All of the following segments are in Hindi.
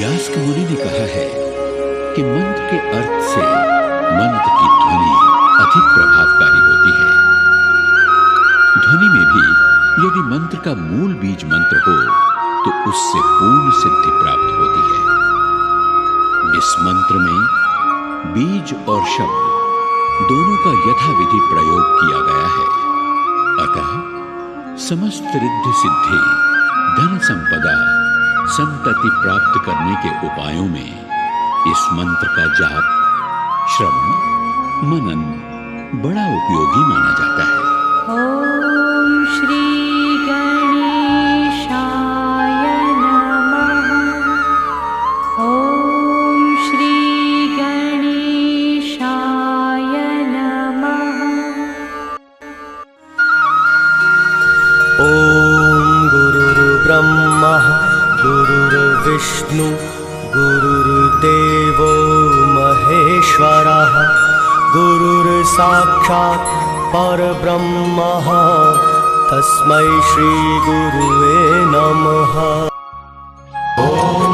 यास्क मुनि ने कहा है कि मंत्र के अर्थ से मंत्र की ध्वनि अधिक प्रभावकारी होती है। ध्वनि में भी यदि मंत्र का मूल बीज मंत्र हो तो उससे पूर्ण सिद्धि प्राप्त होती है। इस मंत्र में बीज और शब्द दोनों का यथाविधि प्रयोग किया गया है। अतः समस्त रिद्धि सिद्धि, धन संपदा, संतति प्राप्त करने के उपायों में इस मंत्र का जाप, श्रवण, मनन बड़ा उपयोगी माना जाता है। ओम श्री गणेशाय नमः। ओम श्री गणेशाय नमः। ओम गुरुर्ब्रह्मा गुरुर्विष्णु गुरुर्देवो महेश्वरः गुरुर्साक्षात् परब्रह्मः तस्मै श्री गुरुवे नमः। ॐ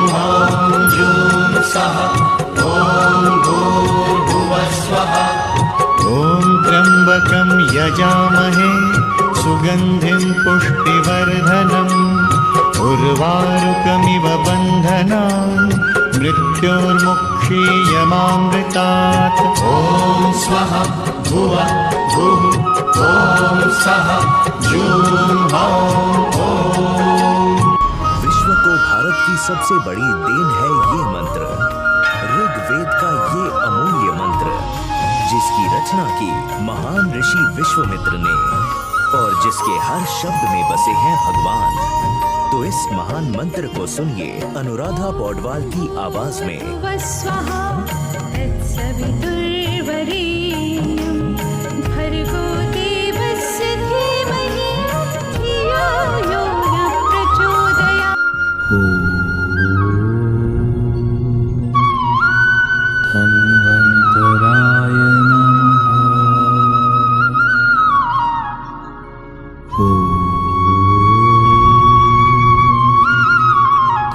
ह्रां ह्रूं सः ॐ भूर्भुवः स्वः। ॐ त्र्यम्बकं यजामहे सुगन्धिं पुष्टिवर्धनम् उर्वारुकमिव बन्धनान् मृत्योर्मुक्षीयमामृतात्। ॐ स्वः भुवः भुः ॐ सः जूं हौं ॐ। विश्व को भारत की सबसे बड़ी देन है ये मंत्र, ऋग्वेद का ये अमूल्य मंत्र, जिसकी रचना की महान ऋषि विश्वामित्र ने और जिसके हर शब्द में बसे हैं भगवान। तो इस महान मंत्र को सुनिए अनुराधा पौडवाल की आवाज में।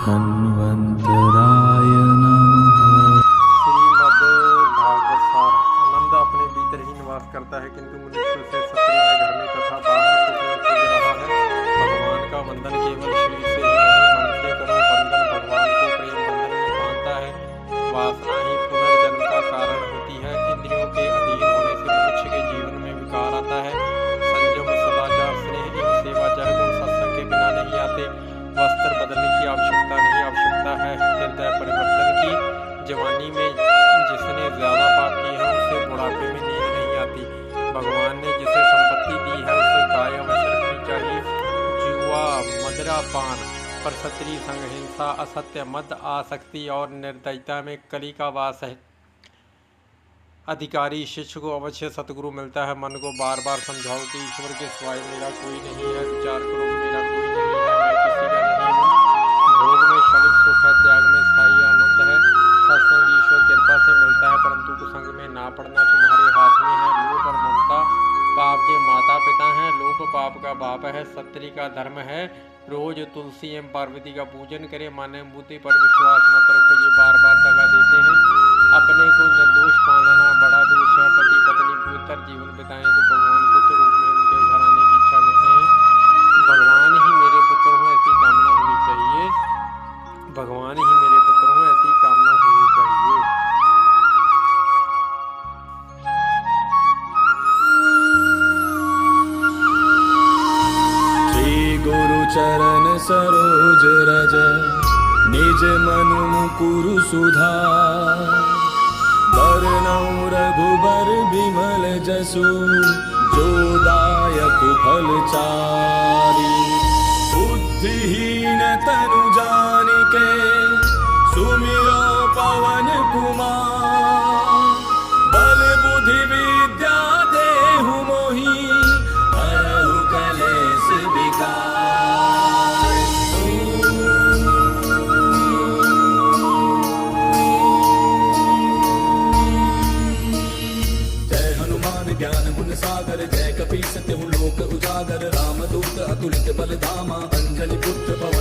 धन्वन्तराय करता है, किंतु मनुष्य से सत्रिय घर में तथा बाहर सुख में खोज रहा है। भगवान का वंदन केवल शरीर से ही नहीं, मन से करो वंदन। भगवान को प्रेम बंधन में बांधता है। वासना ही पुनर्जन्म का कारण होती है। इंद्रियों के अधीन होने से मनुष्य के जीवन में विकार आता है। संयम, सदाचार, स्नेह एवं सेवाचार गुण सत्संग के बिना नहीं आते। वस्त्र बदलने की आवश्यकता नहीं, आवश्यकता है हृदय परिवर्तन की। जवानी में जिसने ज्यादा पाप किए हैं उसे बुढ़ापे में नींद नहीं आती। भगवान ने जिसे संपत्ति दी है उसे गाय अवश्य रखनी चाहिए। जुआ, मदिरा पान, परसत्री संग, हिंसा, असत्य, मद, आसक्ति और निर्दयता में कली का वास है। अधिकारी शिष्य को अवश्य सतगुरु मिलता है। मन को बार बार समझाओ कि ईश्वर के सिवाय मेरा कोई नहीं है। विचार करो कि मेरा कोई नहीं है, मैं किसी का नहीं हूँ। भोग में क्षणिक सुख है, त्याग में स्थायी आनंद है। सत्संग ईश्वर कृपा से मिलता है, परंतु कुसंग में ना पड़ना तुम्हारे हाथ में है। लोभ और ममता पाप के माता पिता हैं। लोभ पाप का बाप है। सत्री का धर्म है रोज तुलसी एवं पार्वती का पूजन करें। मानव बुद्धि पर विश्वास मत रखो, ये बार बार दगा देते हैं। अपने को निर्दोष मानना बड़ा दोष है। पति पत्नी पवित्र जीवन बिताएं तो भगवान पुत्र रूप में उनके घर आने की इच्छा करते हैं। भगवान ही मेरे पुत्र हो ऐसी कामना होनी चाहिए। भगवान ही मेरे पुत्र हो ऐसी कामना होनी चाहिए। श्री गुरु चरण सरोज रज निज मनु मुकुरु सुधार। बरनउँ रघुबर बिमल जसु जो दायक फल चारि। बुद्धिहीन तनु जानिके सुमिरो पवन कुमार। बल बुद्धि विद्या देहु मोहि हरहु कलेश विकार। जय हनुमान ज्ञान गुण सागर, जय कपीस तिहु लोक उजागर। रामदूत अतुलित बल धामा, अंजलि पुत्र पवन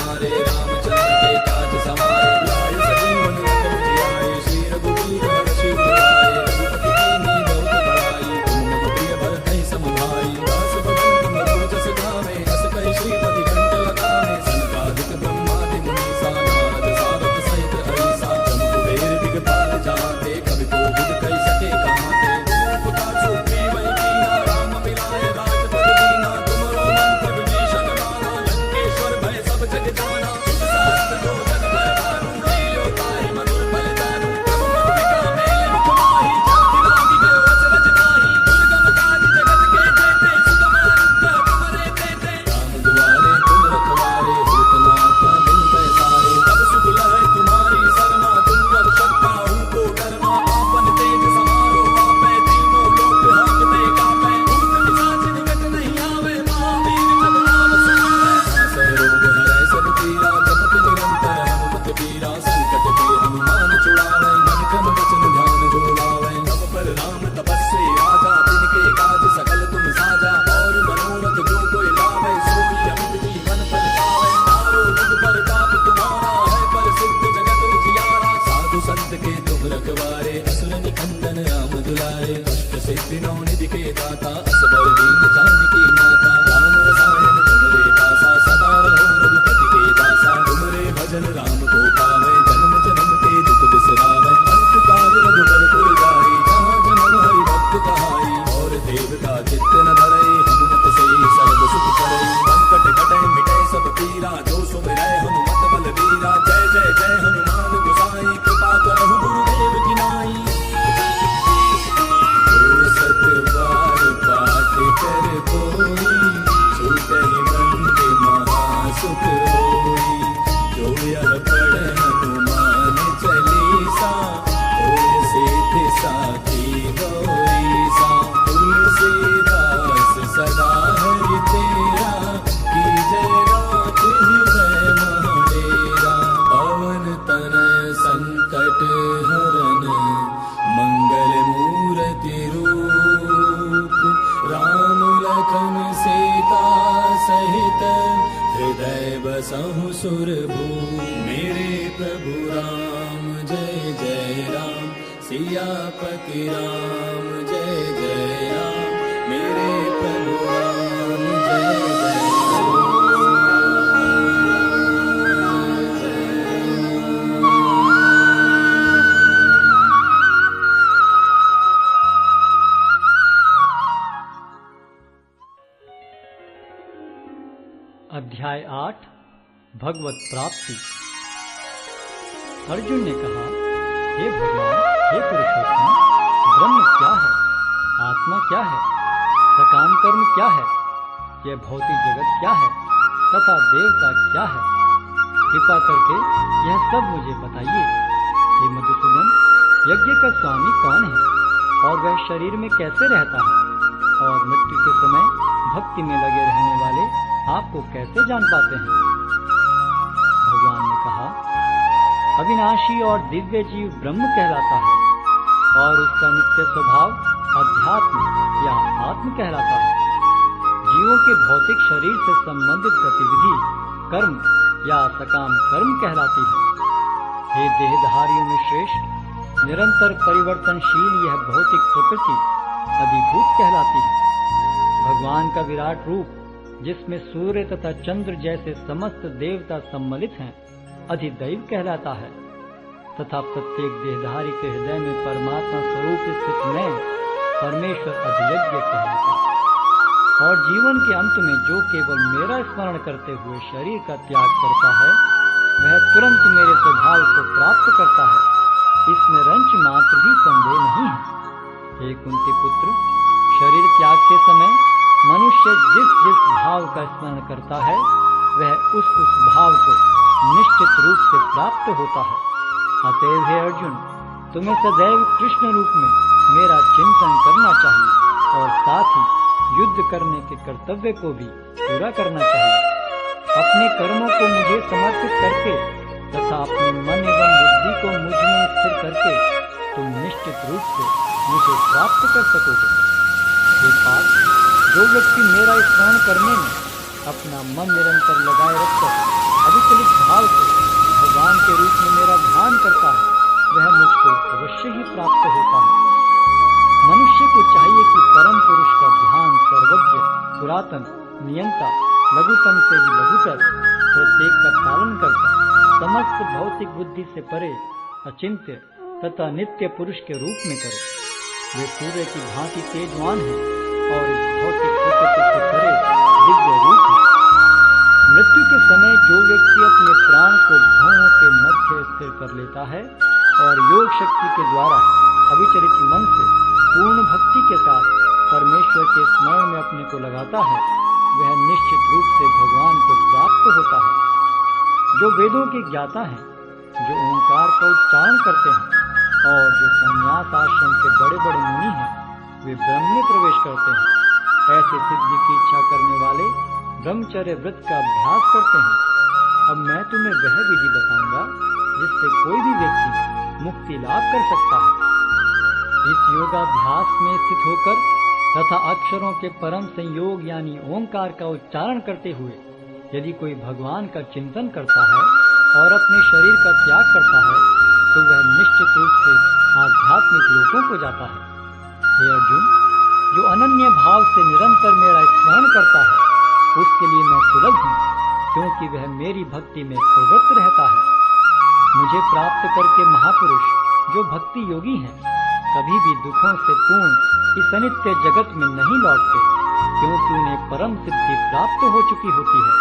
तुम्हारे रामचंद्र के काज सवारे लाए सजीवन लखन जियाए श्री रघुवीर हर्षि उर लाए रघुपति कीन्ही बहुत बड़ाई तुम मम प्रिय भरतहि सम भाई दास बदन तुम जस गावे अस कहि श्रीपति कंठ लगावे सनकादिक ब्रह्मादि मुनीसा नारद सारद सहित अहिसा जम कुबेर दिगपाल जाते कवि कोविद कहि सके कहाते पुता चुप्पी वही कीना राम मिलाए राजपद दीना तुमरो मंत्र विभीषण माना लंकेश्वर भय सब जग जाना सहस्त्र जो जग भय भानु लील्यो ताहि मधुर फल दानु प्रभु मुद्रिका मेले मुख माहि जाति लागी गयो अचरज नाहि दुर्गम काज जगत के जेते सुगम अनुग्रह तुमरे तेते राम दुआरे तुम रखवारे होत न आज्ञा बिन पैसारे तब सुख लहै तुम्हारी सरना तुम कर सकता हूँ को डरना आपन तेज समारो आपै तीनों लोक हांकते कापै भूत पिशाच निकट नहीं आवे महावीर जब नाम सुनावे नासै रोग हरै सब पीरा जपत निरंतर हनुमत बीरा संकट के हनुमान छुड़ावे मन क्रम वचन ध्यान जो लावे सब पर राम तपस्वी राजा तिनके काज सकल तुम साजा और मनोरथ जो कोई लावे सोई अमित जीवन फल पावे तारो जुग पर ताप तुम्हारा है पर सिद्ध जगत उजियारा साधु संत के तुम रखवारे असुर निकंदन राम दुलारे अष्ट सिद्धि नौ निधि के दाता असबर दीन जानकी माता राम रसायन तुमरे दासा सदा रहो रघुपति के दासा तुमरे भजन राम को पावे जन्म जन्म के दुख बिसरावे अंत काल रघुबर पुर जाई जहाँ जन्म हरि भक्त कहाई और देवता चित्त न धरे हनुमत से सर्व सुख करे संकट कटे मिटे सब पीरा जो सुमिरै हनुमत बल वीरा जय जय जय हनुमान गोसाई कृपा करहु गुरुदेव की नाई जो सत बार पाठ कर कोई छूटहि बंदे महासुख होई जो यह पढ़ हनुमान चालीसा होय सिद्धि साखी गौरीसा तुलसीदास सदा हरि तेरा की जय रात हृदय महडेरा पवन तनय संकट हरन मंगल मूर्ति रूप राम लखन सीता सहित हृदय बसहु सुरभूप मेरे प्रभु राम जय जय राम सियापति राम जय जय राम मेरे प्रभु राम जय जय अध्याय 8 भगवत प्राप्ति। अर्जुन ने कहा, हे भगवान, हे पुरुषोत्तम, ब्रह्म क्या है, आत्मा क्या है, सकाम कर्म क्या है, यह भौतिक जगत क्या है तथा देवता क्या है, कृपा करके यह सब मुझे बताइए। हे मधुसूदन, यज्ञ का स्वामी कौन है और वह शरीर में कैसे रहता है और मृत्यु के समय भक्ति में लगे रहने वाले आपको कैसे जान पाते हैं? भगवान ने कहा, अविनाशी और दिव्य जीव ब्रह्म कहलाता है और उसका नित्य स्वभाव अध्यात्म या आत्म कहलाता है। जीवों के भौतिक शरीर से संबंधित गतिविधि कर्म या सकाम कर्म कहलाती है। हे देहधारियों में श्रेष्ठ, निरंतर परिवर्तनशील यह भौतिक प्रकृति अधिभूत कहलाती है। भगवान का विराट रूप, जिसमें सूर्य तथा चंद्र जैसे समस्त देवता सम्मिलित हैं, अधिदैव कहलाता है तथा प्रत्येक देहधारी के हृदय में परमात्मा स्वरूप स्थित मैं परमेश्वर अधियज्ञ कहलाता है। और जीवन के अंत में जो केवल मेरा स्मरण करते हुए शरीर का त्याग करता है, वह तुरंत मेरे स्वभाव को प्राप्त करता है, इसमें रंच मात्र भी संदेह नहीं है। हे कुंती पुत्र, शरीर त्याग के समय मनुष्य जिस जिस भाव का स्मरण करता है, वह उस भाव को निश्चित रूप से प्राप्त होता है। अतएव हे अर्जुन, तुम्हें सदैव कृष्ण रूप में मेरा चिंतन करना चाहिए और साथ ही युद्ध करने के कर्तव्य को भी पूरा करना चाहिए। अपने कर्मों को मुझे समर्पित करके तथा अपने मन एवं बुद्धि को मुझ में स्थिर करके तुम निश्चित रूप से मुझे प्राप्त कर सकोगे। हे पार्थ, जो व्यक्ति मेरा स्मरण करने में अपना मन निरंतर लगाए रखकर अविचलित भाव से भगवान के रूप में मेरा ध्यान करता है, वह मुझको अवश्य ही प्राप्त होता है। मनुष्य को चाहिए कि परम पुरुष का ध्यान सर्वज्ञ, पुरातन, नियंता, लघुतम से भी लघुतर, प्रत्येक का पालन करता, समस्त भौतिक बुद्धि से परे, अचिंत्य तथा नित्य पुरुष के रूप में करे। वे सूर्य की भांति तेजवान है और इस भौतिक प्रकृति से परे दिव्य रूप है। मृत्यु के समय जो व्यक्ति अपने प्राण को भौहों के मध्य स्थिर कर लेता है और योग शक्ति के द्वारा अविचलित मन से पूर्ण भक्ति के साथ परमेश्वर के स्मरण में अपने को लगाता है, वह निश्चित रूप से भगवान को प्राप्त होता है। जो वेदों के ज्ञाता हैं, जो ओंकार का उच्चारण करते हैं और जो संन्यास आश्रम के बड़े बड़े मुनि हैं, वे ब्रह्म में प्रवेश करते हैं। ऐसे सिद्धि की इच्छा करने वाले ब्रह्मचर्य व्रत का अभ्यास करते हैं। अब मैं तुम्हें वह विधि बताऊंगा जिससे कोई भी व्यक्ति मुक्ति लाभ कर सकता है। इस योगाभ्यास में स्थित होकर तथा अक्षरों के परम संयोग यानी ओंकार का उच्चारण करते हुए यदि कोई भगवान का चिंतन करता है और अपने शरीर का त्याग करता है, तो वह निश्चित रूप से आध्यात्मिक लोकों को जाता है। हे अर्जुन, जो अनन्य भाव से निरंतर मेरा स्मरण करता है, उसके लिए मैं सुलभ हूँ, क्योंकि वह मेरी भक्ति में प्रवृत्त रहता है। मुझे प्राप्त करके महापुरुष जो भक्ति योगी हैं, कभी भी दुखों से पूर्ण इस अनित्य जगत में नहीं लौटते, क्योंकि उन्हें परम सिद्धि प्राप्त हो चुकी होती है।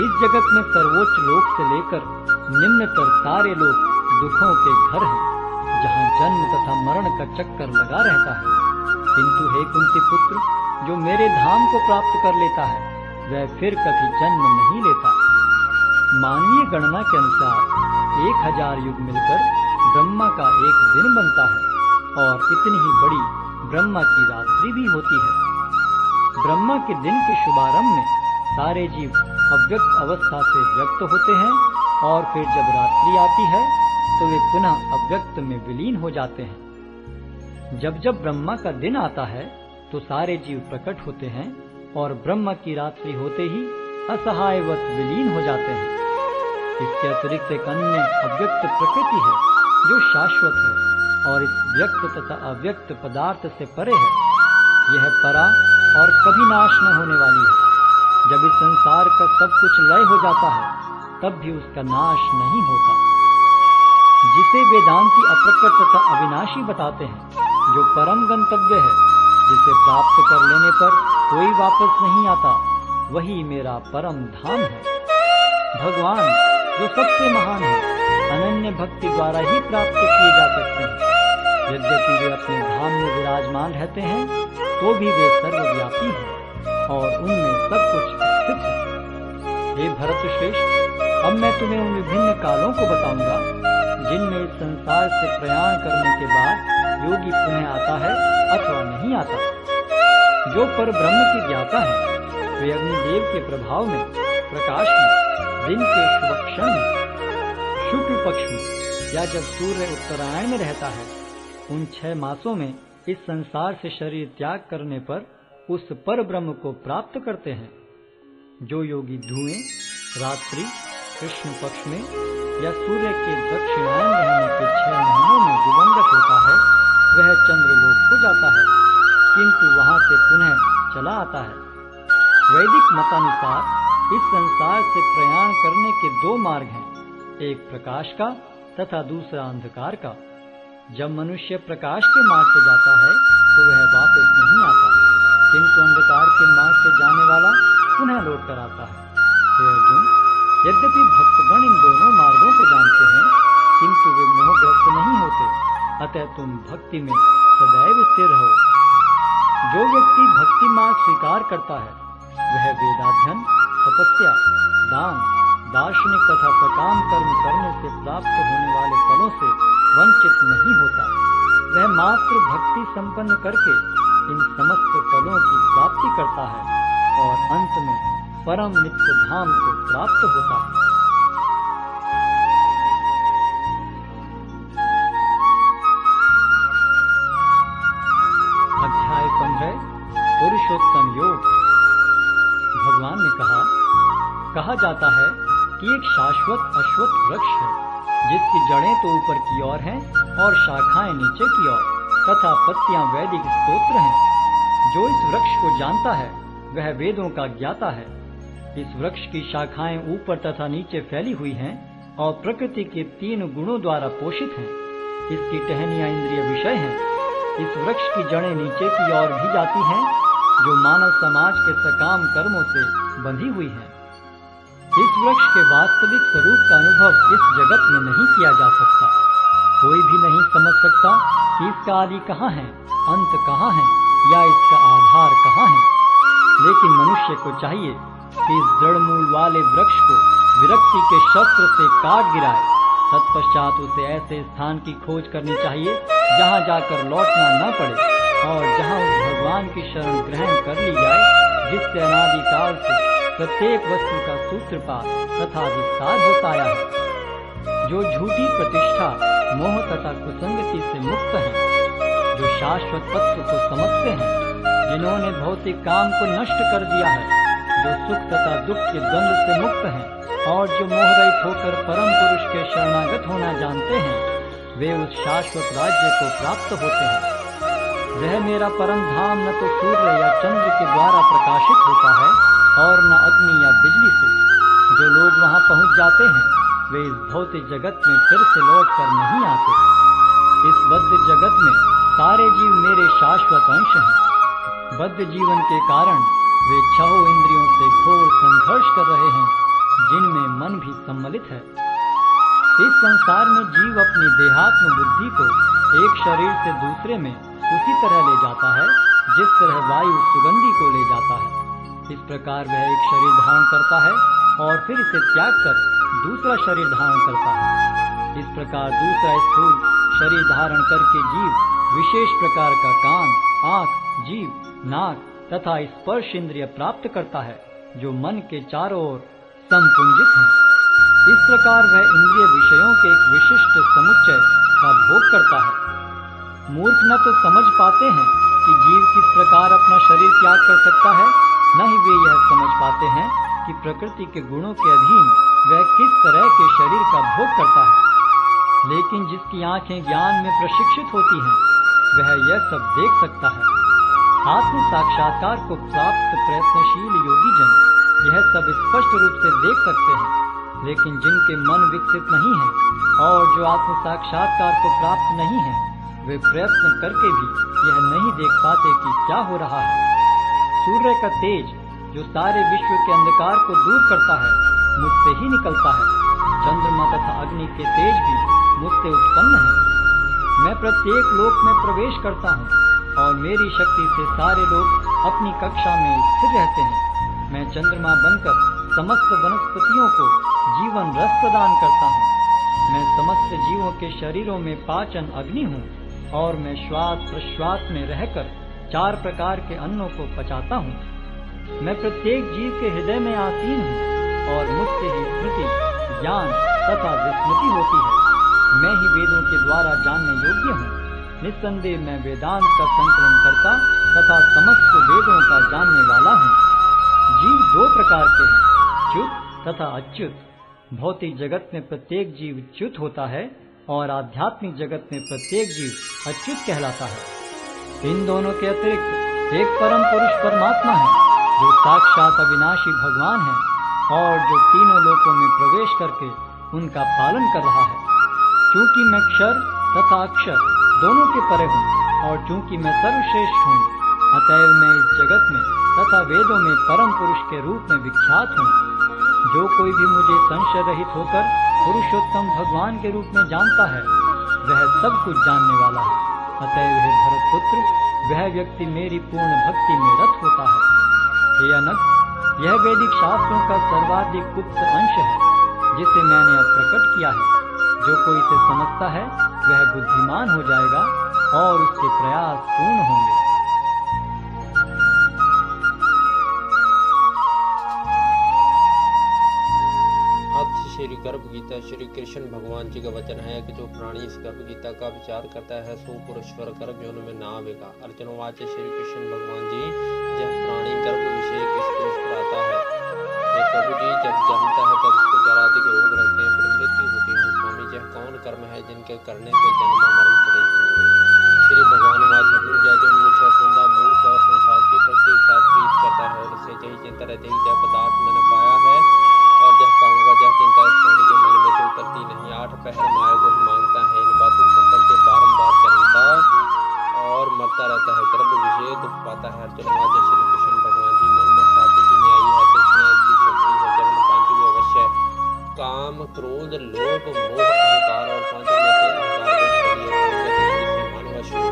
इस जगत में सर्वोच्च लोक से लेकर निम्नतर सारे लोक दुखों के घर हैं, जहाँ जन्म तथा मरण का चक्कर लगा रहता है। किंतु हे कुंती पुत्र, जो मेरे धाम को प्राप्त कर लेता है, वह फिर कभी जन्म नहीं लेता। मानवीय गणना के अनुसार 1000 युग मिलकर ब्रह्मा का एक दिन बनता है और इतनी ही बड़ी ब्रह्मा की रात्रि भी होती है। ब्रह्मा के दिन के शुभारंभ में सारे जीव अव्यक्त अवस्था से व्यक्त होते हैं और फिर जब रात्रि आती है तो वे पुनः अव्यक्त में विलीन हो जाते हैं। जब जब ब्रह्मा का दिन आता है तो सारे जीव प्रकट होते हैं और ब्रह्मा की रात्रि होते ही असहायवत विलीन हो जाते हैं। इसके अतिरिक्त एक अन्य अव्यक्त प्रकृति है जो शाश्वत है और इस व्यक्त तथा अव्यक्त पदार्थ से परे है। यह परा और कभी नाश न होने वाली है। जब इस संसार का सब कुछ लय हो जाता है, तब भी उसका नाश नहीं होता। जिसे वेदांती अप्रकट तथा अविनाशी बताते हैं, जो परम गंतव्य है, जिसे प्राप्त कर लेने पर कोई वापस नहीं आता, वही मेरा परम धाम है। भगवान जो सबसे महान है, अनन्य भक्ति द्वारा ही प्राप्त किए जा सकते हैं। यद्यपि वे अपने धाम में विराजमान रहते हैं, तो भी वे सर्वव्यापी हैं और उनमें सब कुछ स्थित है। हे भरत श्रेष्ठ, अब मैं तुम्हें उन विभिन्न कालों को बताऊंगा जिनमें इस संसार से प्रयाण करने के बाद योगी पुनः आता है अथवा नहीं आता। जो पर ब्रह्म की ज्ञाता है, वे अग्निदेव के प्रभाव में, प्रकाश में, दिन के शुभ क्षण में, शुक्ल पक्ष में या जब सूर्य उत्तरायण में रहता है, उन 6 मासों में इस संसार से शरीर त्याग करने पर उस पर ब्रह्म को प्राप्त करते हैं। जो योगी धुएं, रात्रि, कृष्ण पक्ष में या सूर्य के दक्षिणायन रहने के 6 महीनों में दिवंगत होता है, वह चंद्रलोक को जाता है, किंतु वहां से पुनः चला आता है। वैदिक मतानुसार इस संसार से प्रयाण करने के 2 मार्ग हैं, एक प्रकाश का तथा दूसरा अंधकार का। जब मनुष्य प्रकाश के मार्ग से जाता है तो वह वापस नहीं आता, किंतु अंधकार के मार्ग से जाने वाला पुनः लौट कर आता है। हे अर्जुन, यद्यपि भक्तगण इन दोनों मार्गों को जानते हैं, किंतु वे मोहग्रस्त नहीं होते, अतः तुम भक्ति में सदैव स्थिर रहो। जो व्यक्ति भक्ति मार्ग स्वीकार करता है, वह वेदाध्ययन, तपस्या, दान, दार्शनिक तथा सकाम कर्म करने से प्राप्त होने वाले फलों से वंचित नहीं होता। वह मात्र भक्ति संपन्न करके इन समस्त फलों की प्राप्ति करता है और अंत में परम नित्य धाम को प्राप्त होता है। अध्याय 15 पुरुषोत्तम योग। भगवान ने कहा जाता है कि एक शाश्वत अश्वत्थ वृक्ष है, जिसकी जड़ें तो ऊपर की ओर हैं और शाखाएं नीचे की ओर, तथा पत्तियां वैदिक स्तोत्र हैं। जो इस वृक्ष को जानता है वह वेदों का ज्ञाता है। इस वृक्ष की शाखाएं ऊपर तथा नीचे फैली हुई हैं और प्रकृति के 3 गुणों द्वारा पोषित हैं। इसकी टहनियां इंद्रिय विषय हैं। इस वृक्ष की जड़ें नीचे की ओर भी जाती हैं, जो मानव समाज के सकाम कर्मों से बंधी हुई हैं। इस वृक्ष के वास्तविक स्वरूप का अनुभव इस जगत में नहीं किया जा सकता। कोई भी नहीं समझ सकता कि इसका आदि कहाँ है, अंत कहाँ है या इसका आधार कहाँ है। लेकिन मनुष्य को चाहिए कि इस दृढ़ मूल वाले वृक्ष को विरक्ति के शस्त्र से काट गिराए। तत्पश्चात उसे ऐसे स्थान की खोज करनी चाहिए जहाँ जाकर लौटना न पड़े और जहाँ उस भगवान की शरण ग्रहण कर ली जाए जिससे अनादिकाल से प्रत्येक वस्तु का सूत्रपात तथा विस्तार होता आया है। जो झूठी प्रतिष्ठा, मोह तथा कुसंगति से मुक्त है, जो शाश्वत तत्व को समझते हैं, जिन्होंने भौतिक काम को नष्ट कर दिया है, जो सुख तथा दुख के द्वंद्व से मुक्त हैं और जो मोह रहित होकर परम पुरुष के शरणागत होना जानते हैं, वे उस शाश्वत राज्य को प्राप्त होते हैं। वह मेरा परम धाम न तो सूर्य या चंद्र के द्वारा प्रकाशित होता है और न अग्नि या बिजली से। जो लोग वहां पहुंच जाते हैं वे इस भौतिक जगत में फिर से लौट कर नहीं आते। इस बद्ध जगत में सारे जीव मेरे शाश्वत अंश हैं। बद्ध जीवन के कारण वे 6 इंद्रियों से घोर संघर्ष कर रहे हैं, जिनमें मन भी सम्मिलित है। इस संसार में जीव अपनी देहात्म बुद्धि को एक शरीर से दूसरे में उसी तरह ले जाता है जिस तरह वायु सुगंधी को ले जाता है। इस प्रकार वह एक शरीर धारण करता है और फिर इसे त्याग कर दूसरा शरीर धारण करता है। इस प्रकार दूसरा स्थूल शरीर धारण करके जीव विशेष प्रकार का कान, आँख, जीभ, नाक तथा स्पर्श इंद्रिय प्राप्त करता है, जो मन के चारों ओर संपुंजित हैं। इस प्रकार वह इंद्रिय विषयों के एक विशिष्ट समुच्चय का भोग करता है। मूर्ख न तो समझ पाते हैं कि जीव किस प्रकार अपना शरीर त्याग कर सकता है, न ही वे यह समझ पाते हैं कि प्रकृति के गुणों के अधीन वह किस तरह के शरीर का भोग करता है। लेकिन जिसकी आंखें ज्ञान में प्रशिक्षित होती हैं, वह यह सब देख सकता है। आत्म साक्षात्कार को प्राप्त प्रयत्नशील योगी जन यह सब स्पष्ट रूप से देख सकते हैं। लेकिन जिनके मन विकसित नहीं है और जो आत्म साक्षात्कार को प्राप्त नहीं है, वे प्रयत्न करके भी यह नहीं देख पाते कि क्या हो रहा है। सूर्य का तेज जो सारे विश्व के अंधकार को दूर करता है, मुझसे ही निकलता है। चंद्रमा तथा अग्नि के तेज भी मुझसे उत्पन्न है। मैं प्रत्येक लोक में प्रवेश करता हूँ और मेरी शक्ति से सारे लोग अपनी कक्षा में स्थिर रहते हैं। मैं चंद्रमा बनकर समस्त वनस्पतियों को जीवन रस प्रदान करता हूँ। मैं समस्त जीवों के शरीरों में पाचन अग्नि हूँ और मैं श्वास प्रश्वास में रहकर 4 प्रकार के अन्नों को पचाता हूँ। मैं प्रत्येक जीव के हृदय में आसीन हूँ और मुझसे ही स्मृति, ज्ञान तथा विस्मृति होती है। मैं ही वेदों के द्वारा जानने योग्य हूँ। निस्संदेह मैं वेदांत का संकलन करता तथा समस्त वेदों का जानने वाला हूँ। जीव 2 प्रकार के हैं, च्युत तथा अच्युत। भौतिक जगत में प्रत्येक जीव च्युत होता है और आध्यात्मिक जगत में प्रत्येक जीव अच्युत कहलाता है। इन दोनों के अतिरिक्त एक परम पुरुष परमात्मा है, जो साक्षात अविनाशी भगवान है और जो तीनों लोकों में प्रवेश करके उनका पालन कर रहा है। चूंकि मैं क्षर तथा अक्षर दोनों के परे हूँ और चूंकि मैं सर्वश्रेष्ठ हूँ, अतएव मैं इस जगत में तथा वेदों में परम पुरुष के रूप में विख्यात हूँ। जो कोई भी मुझे संशय रहित होकर पुरुषोत्तम भगवान के रूप में जानता है, वह सब कुछ जानने वाला है। अतएव हे भरत पुत्र, वह व्यक्ति मेरी पूर्ण भक्ति में रत होता है। हे अनग, यह वैदिक शास्त्रों का सर्वाधिक गुप्त अंश है, जिसे मैंने अब प्रकट किया है। जो कोई इसे समझता है, वह बुद्धिमान हो जाएगा और उसके प्रयास पूर्ण होंगे। श्री गर्भ गीता श्री कृष्ण भगवान जी का वचन है कि जो प्राणी इस गर्भ गीता का विचार करता है सो पुरुषवर गर्भ योनि में ना आवेगा। अर्जुन वाच्य श्री कृष्ण भगवान जी, जब प्राणी गर्भ विषय किस पुरुष पर आता है, प्रभु जी जब जन्मता है तब उसको जराधिक रोग रखते हैं, फिर मृत्यु होती है। स्वामी यह कौन कर्म है जिनके करने से जन्म मरण से रहित होंगे। श्री भगवान वाच अर्जुन जय जो मनुष्य सौंदा मूर्ख और संसार की प्रगति के साथ प्रीत करता है और उसे यही चिंता रहती है जय पदार्थ मैंने पाया है और जब पाऊंगा, जब चिंता इस प्राणी के मन में से उतरती नहीं। 8 पहर माया को ही मांगता है, इन बातों को करके बारंबार चलता और मरता रहता है, गर्भ विषय दुख पाता है। अर्जुन वाच श्री कृष्ण भगवान जी मन में साथी की न्यायी है, कृष्ण इसकी शक्ति है, जन्म पांचों अवश्य काम क्रोध लोभ मोह अहंकार और पांचों में से अहंकार मानवश श्री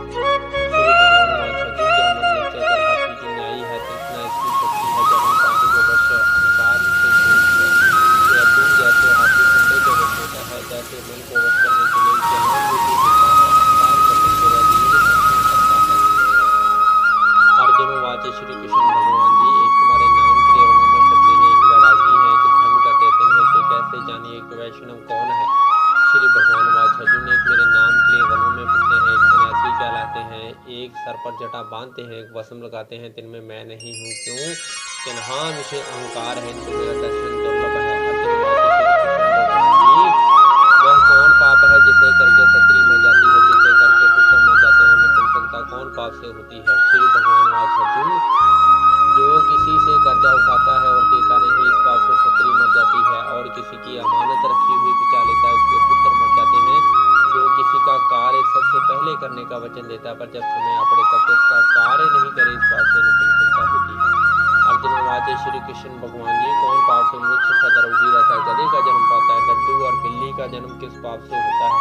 भगवान वाच अर्जुन जहाँ मन निश्चय कर हाथी की न्यायी है, कृष्ण इसकी शक्ति है, जन्म पांचों अवश्य अहंकार से अर्जुन जैसे हाथी खंडे के वश होता है, जैसे मन को वश करने के लिए ज्ञान बुद्धि देता है, अहंकार करने के वह दीन करता है। अर्जुन वाच श्री कृष्ण भगवान जी एक तुम्हारे नाम के लिए वनों में फिरते हैं, एक वैरागी है, एक धर्म कहते हैं, तीन में से कैसे जानिए एक वैष्णव कौन है। श्री भगवान वाच अर्जुन एक मेरे नाम के लिए वनों में फिरते हैं, एक सन्यासी कहलाते हैं, एक सर पर जटा बांधते हैं, एक वस्त्र लगाते हैं, तिनमें मैं नहीं हूँ क्यों तिन्हा विषय अहंकार है, इनको मेरा दर्शन दुर्लभ है। अर्जुन वाच श्री कृष्ण भगवान जी वह कौन पाप है जिसे करके सत्री मर जाती है, जिसे करके पुत्र मर जाते हैं और नपुंसकता कौन पाप से होती है। श्री भगवान वाच अर्जुन जो किसी से कर्जा उठाता है और देता नहीं, इस पाप से सत्री मर जाती है, और किसी की अमानत रखी हुई बचा लेता है, उसके पुत्र मर जाते हैं। जो किसी का कार्य सबसे पहले करने का वचन देता है पर जब समय आ पड़े तब तो उसका कार्य नहीं करे, इस पाप से नपुंसकता होती है। अर्जुन वाच श्री कृष्ण भगवान जी कौन पाप से मनुष्य सदा रोगी रहता है, गधे का जन्म पाता है, डड्डू और बिल्ली का जन्म किस पाप से होता है।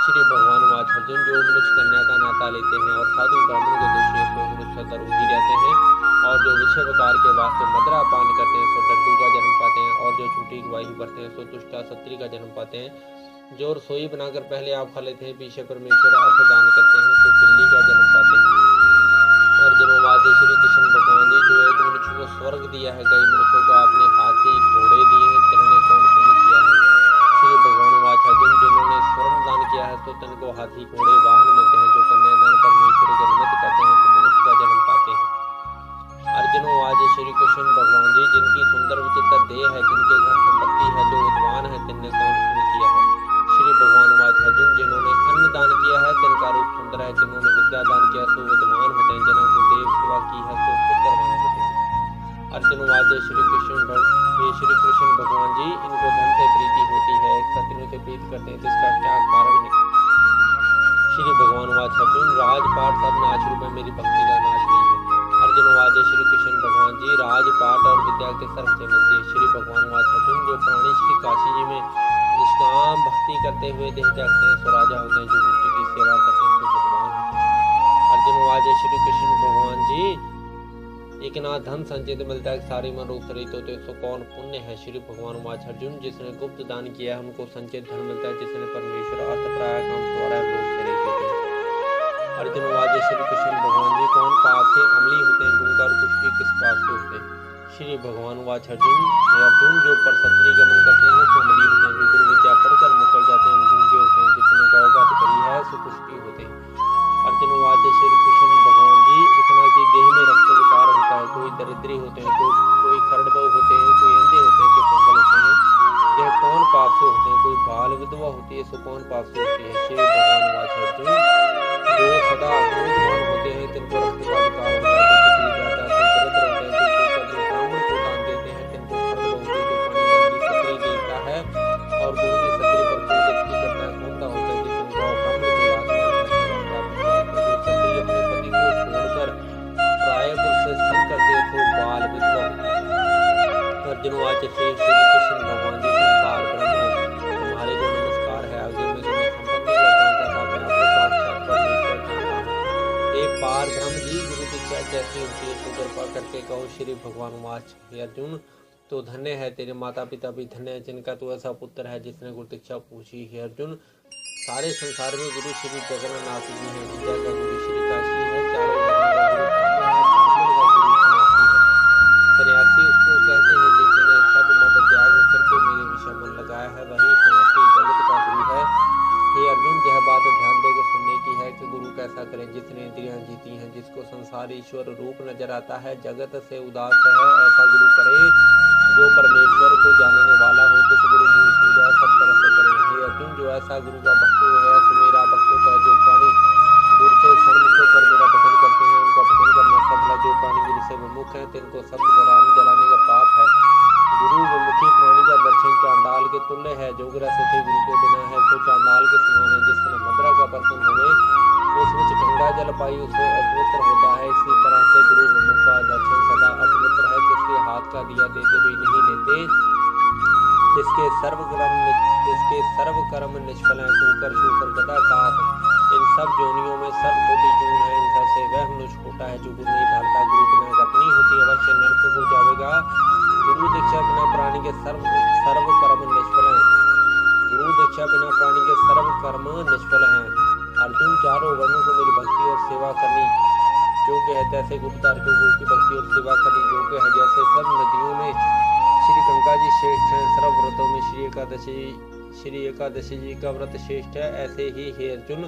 श्री भगवान वाच अर्जुन जो मनुष्य कन्या का नाता लेते हैं और साधु ब्राह्मण के दूसरे को मनुष्य सदा रोगी रहते हैं, और जो विषय विकार के वास्ते मदरा पान करते हैं सो डड्डू का जन्म पाते हैं, और जो झूठी गवाही भरते हैं सो दुष्टा सत्री का जन्म पाते हैं। जो रसोई बनाकर पहले आप खा लेते हैं पीछे परमेश्वर अर्थ दान करते हैं तो बिल्ली का जन्म पाते हैं। अर्जुन वाच श्री कृष्ण भगवान जी जो एक मनुष्य को स्वर्ग दिया है, कई मनुष्यों को आपने हाथी घोड़े दिए हैं, तिन्होंने कौन पुण्य किया है। श्री भगवान वाच अर्जुन जिन्होंने स्वर्ण दान किया है तो तिनको हाथी घोड़े वाहन मिलते हैं, जो कन्यादान परमेश्वर के अनुमति करते हैं तो मनुष्य का जन्म पाते हैं। अर्जुन वाच श्री कृष्ण भगवान जी जिनकी सुंदर विचित्र देह है, जिनके घर संपत्ति है, जो विद्वान है, तिनने कौन पुण्य किया है। श्री भगवान वाच अर्जुन जिन्होंने अन्न दान किया है तिनका रूप सुंदर है, जिन्होंने विद्या दान किया तो विद्वान होते हैं, जिन्होंने गुरुदेव सेवा की है तो पुत्रवान होते हैं। अर्जुन वाच श्री कृष्ण भगवान जी इनको धन से प्रीति होती है, शत्रुओं से प्रीत करते हैं, जिसका क्या कारण है। श्री भगवान वाच अर्जुन राजपाट सब नाश रूप है, मेरी भक्ति का नाश नहीं है। अर्जुन वाच श्री कृष्ण भगवान जी राजपाट और विद्या के सर्व से मिलती है। श्री भगवान वाच अर्जुन जो प्राणी श्री काशी जी में निष्काम भक्ति करते हुए देह त्यागते हैं सो राजा होते हैं, जो मूर्ति की सेवा करते हैं सो विद्वान होते हैं। अर्जुन वाच श्री कृष्ण भगवान जी एक ना धन संचित मिलता है, सारी मन रोग से रहित होते सो कौन पुण्य है। श्री भगवान वाच अर्जुन जिसने गुप्त दान किया है हमको संचित धन मिलता है, जिसने परमेश्वर अर्थ प्राय काम द्वारा रोग से रहित होते हैं। अर्जुन वाच श्री कृष्ण भगवान जी कौन पाप से अमली होते हैं, गुंगा और कुछ भी किस पाप से होते हैं। श्री भगवान वाच अर्जुन जो पर सत्री गमन करते हैं तो अमली होते हैं, जो गुरु विद्या पढ़कर मुकर जाते हैं गूंगे होते हैं, जिसने गौगात करी है सो पुष्टि होते हैं। अर्जुन वाच श्री कृष्ण भगवान जी इतना कि देह में रक्त विकार होता है, कोई दरिद्री होते हैं, कोई खरड़बऊ होते हैं, कोई अंधे होते हैं, कोई पंगल होते हैं, यह कौन पाप से होते हैं। कोई बाल विधवा होती है सो कौन पाप से होती है। श्री भगवान वाच अर्जुन जो सदा क्रोधवान होते हैं तिनको रक्त का विकार होता है, ब्राह्मण को दान देते हैं तिनको खरड़बऊ होती है, जो पानी की सत्री देता है और गुरु की सत्री पर कोई व्यक्ति करता है कौनता होता है, जिसने गौ ब्राह्मण को अपने पति को छोड़कर प्रायपुर से संग करते तो बाल विधवा। अर्जुन वाच श्री कृष्ण भगवान जी तुम बाल ब्रह्म हो, तुम्हारे को नमस्कार है, आगे में तुम्हें संपत्ति का जानता था, मैं आपको साक्षात परमेश्वर जानता हूँ। एक पार ब्रह्म जी गुरु दीक्षा कैसी होती है तो कृपा करके कहो। श्री भगवान वाच अर्जुन तो धन्य है तेरे माता पिता भी धन्य है, जिनका तू ऐसा पुत्र है जिसने गुरु दीक्षा पूछी है। अर्जुन सारे संसार में गुरु श्री जगन्नाथ जी हैं, विद्या का गुरु श्री काशी है, चारों वर्णों का गुरु ब्राह्मण है, ब्राह्मण का गुरु सन्यासी है। सन्यासी उसको कहते हैं जिसने सब मत त्याग करके मेरे विषय मन लगाया है, वही सन्यासी जगत का गुरु है। हे अर्जुन यह बात ध्यान देकर सुनने की है कि गुरु कैसा करें, जिसने इंद्रियां जीती हैं, जिसको संसार ईश्वर रूप नजर आता है, जगत से उदास है, ऐसा गुरु करे। जो परमेश्वर को जानने वाला हो तो गुरु जैसा गुरु का भक्त है सो मेरा भक्त होता है। जो प्राणी दूर से सन्मुख होकर मेरा भजन करते हैं उनका भजन करना सफल है। जो प्राणी गुरु से विमुख है तिनको सप्त ग्राम जलाने का पाप है। गुरु विमुखी प्राणी का दर्शन चांडाल के तुल्य है। जो ग्रह से गुरु के बिना है सो चांडाल के समान है। जिस तरह मदरा का बर्तन होवे उस विच गंगा जल पाई उसको अपवित्र होता है, इसी तरह से गुरु विमुख का दर्शन सदा अपवित्र है। जिसके हाथ का दिया देते भी नहीं लेते, जिसके सर्व कर्म निष्फल है। कुकर शूकर गदा काक इन सब जोनियों में सर्व कोटि जून है। इन सब से वह मनुष्य छोटा है जो गुरु नहीं धारता। गुरु बिना गति होती अवश्य नरक हो जाएगा। गुरु दीक्षा बिना प्राणी के सर्व कर्म निष्फल है। गुरु दीक्षा बिना प्राणी के सर्व कर्म निष्फल हैं। अर्जुन चारों वर्णों को मेरी भक्ति और सेवा करनी योग्य है, तैसे गुरुदार को गुरु की भक्ति और सेवा करनी योग्य है। जैसे सब नदियों में श्री गंगा जी श्रेष्ठ हैं, सर्व व्रतों में श्री एकादशी जी का व्रत श्रेष्ठ है, ऐसे ही हे अर्जुन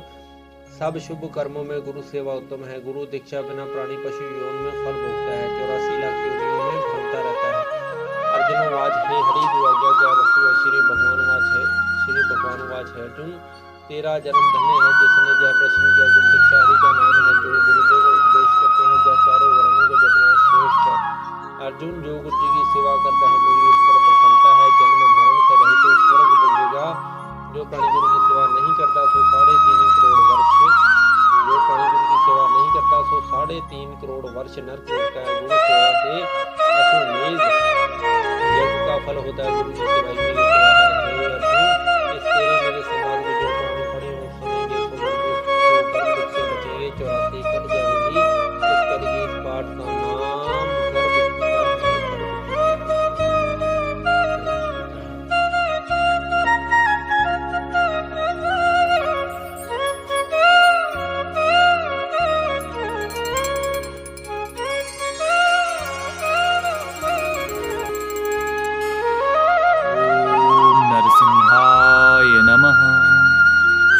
सब शुभ कर्मों में गुरु सेवा उत्तम है। गुरु दीक्षा बिना प्राणी पशु योन में फल भोगता है, 84 लाख योनियों में घूमता रहता है। अर्जुन वाच हे हरि तू आज्ञा क्या वस्तु है। श्री भगवान वाच है अर्जुन तेरा जन्म धन्य है जिसने जय प्रश्न किया। गुरु दीक्षा हरि का नाम है। जो गुरुदेव उपदेश करते हैं जय चारों वर्णों को जपना श्रेष्ठ है। अर्जुन जो गुरु जी की सेवा करता है मेरी उस पर प्रसन्नता है। जन्म मरण से रहित तो स्वर्ग भोगेगा। जो प्राणी गुरु की सेवा नहीं करता सो 3.5 करोड़ वर्ष सो 3.5 करोड़ वर्ष नरक होता है। गुरु सेवा से अश्वमेध यज्ञ का फल होता है। गुरु की सेवा मेरी सेवा है। इस तेरे मेरे समाज में जो प्राणी पड़े हो सुनेंगे सो गर्भ से बचेंगे। 84 कर जाएगी इस करेगी इस पाठ का नाम गर्भ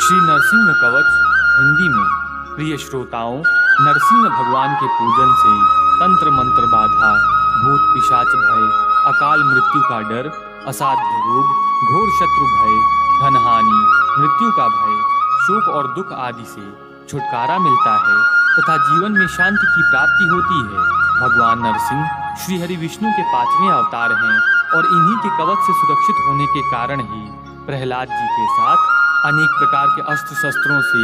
श्री नरसिंह कवच हिंदी में प्रिय श्रोताओं, नरसिंह भगवान के पूजन से तंत्र मंत्र बाधा, भूत पिशाच भय, अकाल मृत्यु का डर, असाध्य रोग, घोर शत्रु भय, धनहानि, मृत्यु का भय, शोक और दुख आदि से छुटकारा मिलता है तथा जीवन में शांति की प्राप्ति होती है। भगवान नरसिंह श्री हरि विष्णु के 5वें अवतार हैं और इन्हीं के कवच से सुरक्षित होने के कारण ही प्रहलाद जी के साथ अनेक प्रकार के अस्त्र शस्त्रों से,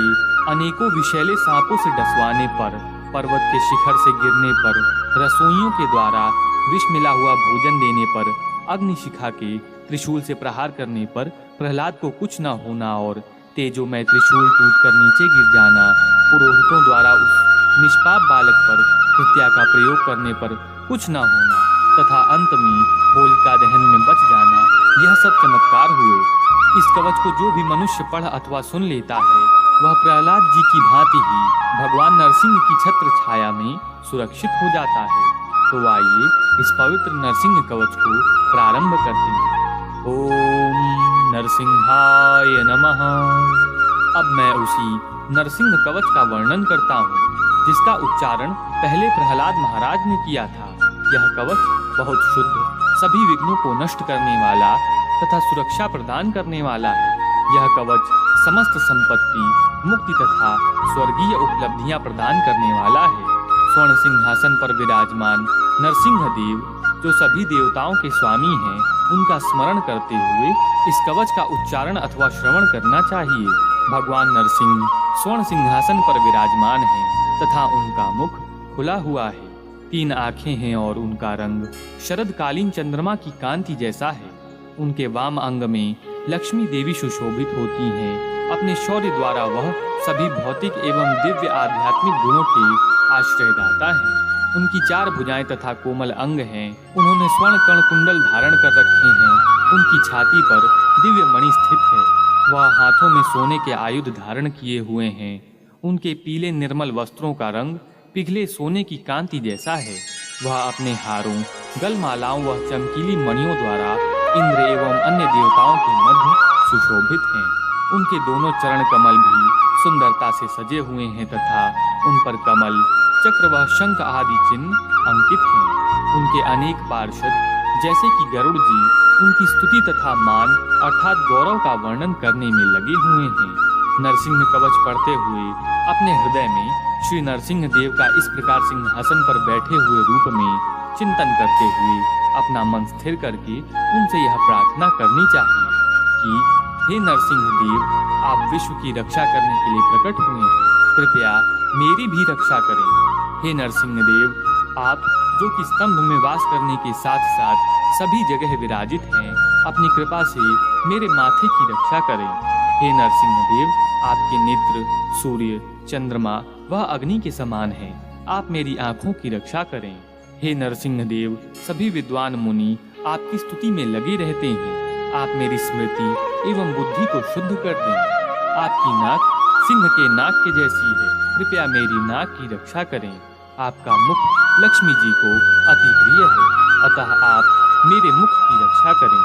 अनेकों विषैले सांपों से डसवाने पर, पर्वत के शिखर से गिरने पर, रसोइयों के द्वारा विष मिला हुआ भोजन देने पर, अग्निशिखा के त्रिशूल से प्रहार करने पर प्रहलाद को कुछ न होना और तेजोमय त्रिशूल टूटकर नीचे गिर जाना, पुरोहितों द्वारा उस निष्पाप बालक पर हत्या का प्रयोग करने पर कुछ न होना तथा अंत में होलिका दहन में बच जाना, यह सब चमत्कार हुए। इस कवच को जो भी मनुष्य पढ़ अथवा सुन लेता है वह प्रहलाद जी की भांति ही भगवान नरसिंह की छत्र छाया में सुरक्षित हो जाता है। तो आइए इस पवित्र नरसिंह कवच को प्रारंभ करते हैं। ओम नरसिंहाय नमः। अब मैं उसी नरसिंह कवच का वर्णन करता हूँ जिसका उच्चारण पहले प्रहलाद महाराज ने किया था। यह कवच बहुत शुद्ध, सभी विघ्नों को नष्ट करने वाला तथा सुरक्षा प्रदान करने वाला है। यह कवच समस्त संपत्ति, मुक्ति तथा स्वर्गीय उपलब्धियां प्रदान करने वाला है। स्वर्ण सिंहासन पर विराजमान नरसिंह देव जो सभी देवताओं के स्वामी हैं, उनका स्मरण करते हुए इस कवच का उच्चारण अथवा श्रवण करना चाहिए। भगवान नरसिंह स्वर्ण सिंहासन पर विराजमान हैं तथा उनका मुख खुला हुआ है। 3 आँखें हैं और उनका रंग शरदकालीन चंद्रमा की कांति जैसा है। उनके वाम अंग में लक्ष्मी देवी सुशोभित होती हैं। अपने शौर्य द्वारा वह सभी भौतिक एवं दिव्य आध्यात्मिक गुणों के आश्रयदाता हैं। उनकी 4 भुजाएं तथा कोमल अंग हैं। उन्होंने स्वर्ण कर्ण कुंडल धारण कर रखे हैं। उनकी छाती पर दिव्य मणि स्थित है। वह हाथों में सोने के आयुध धारण किए हुए हैं। उनके पीले निर्मल वस्त्रों का रंग पिघले सोने की कांति जैसा है। वह अपने हारों, गलमालाओं व चमकीली मणियों द्वारा इंद्र एवं अन्य देवताओं के मध्य सुशोभित हैं। उनके दोनों चरण कमल भी सुंदरता से सजे हुए हैं तथा उन पर कमल, चक्र व शंख आदि चिन्ह अंकित हैं। उनके अनेक पार्षद जैसे कि गरुड़ जी, उनकी स्तुति तथा मान अर्थात गौरव का वर्णन करने में लगे हुए हैं। नरसिंह कवच पढ़ते हुए अपने हृदय में श्री नरसिंह देव का इस प्रकार सिंहासन पर बैठे हुए रूप में चिंतन करते हुए अपना मन स्थिर करके उनसे यह प्रार्थना करनी चाहिए कि हे नरसिंह देव, आप विश्व की रक्षा करने के लिए प्रकट हुए हैं, कृपया मेरी भी रक्षा करें। हे नरसिंह देव, आप जो कि स्तंभ में वास करने के साथ साथ सभी जगह विराजित हैं, अपनी कृपा से मेरे माथे की रक्षा करें। हे नरसिंह देव, आपके नेत्र सूर्य, चंद्रमा व अग्नि के समान हैं, आप मेरी आंखों की रक्षा करें। हे नरसिंह देव, सभी विद्वान मुनि आपकी स्तुति में लगे रहते हैं, आप मेरी स्मृति एवं बुद्धि को शुद्ध कर दें। आपकी नाक सिंह के नाक के जैसी है, कृपया मेरी नाक की रक्षा करें। आपका मुख लक्ष्मी जी को अति प्रिय है, अतः आप मेरे मुख की रक्षा करें।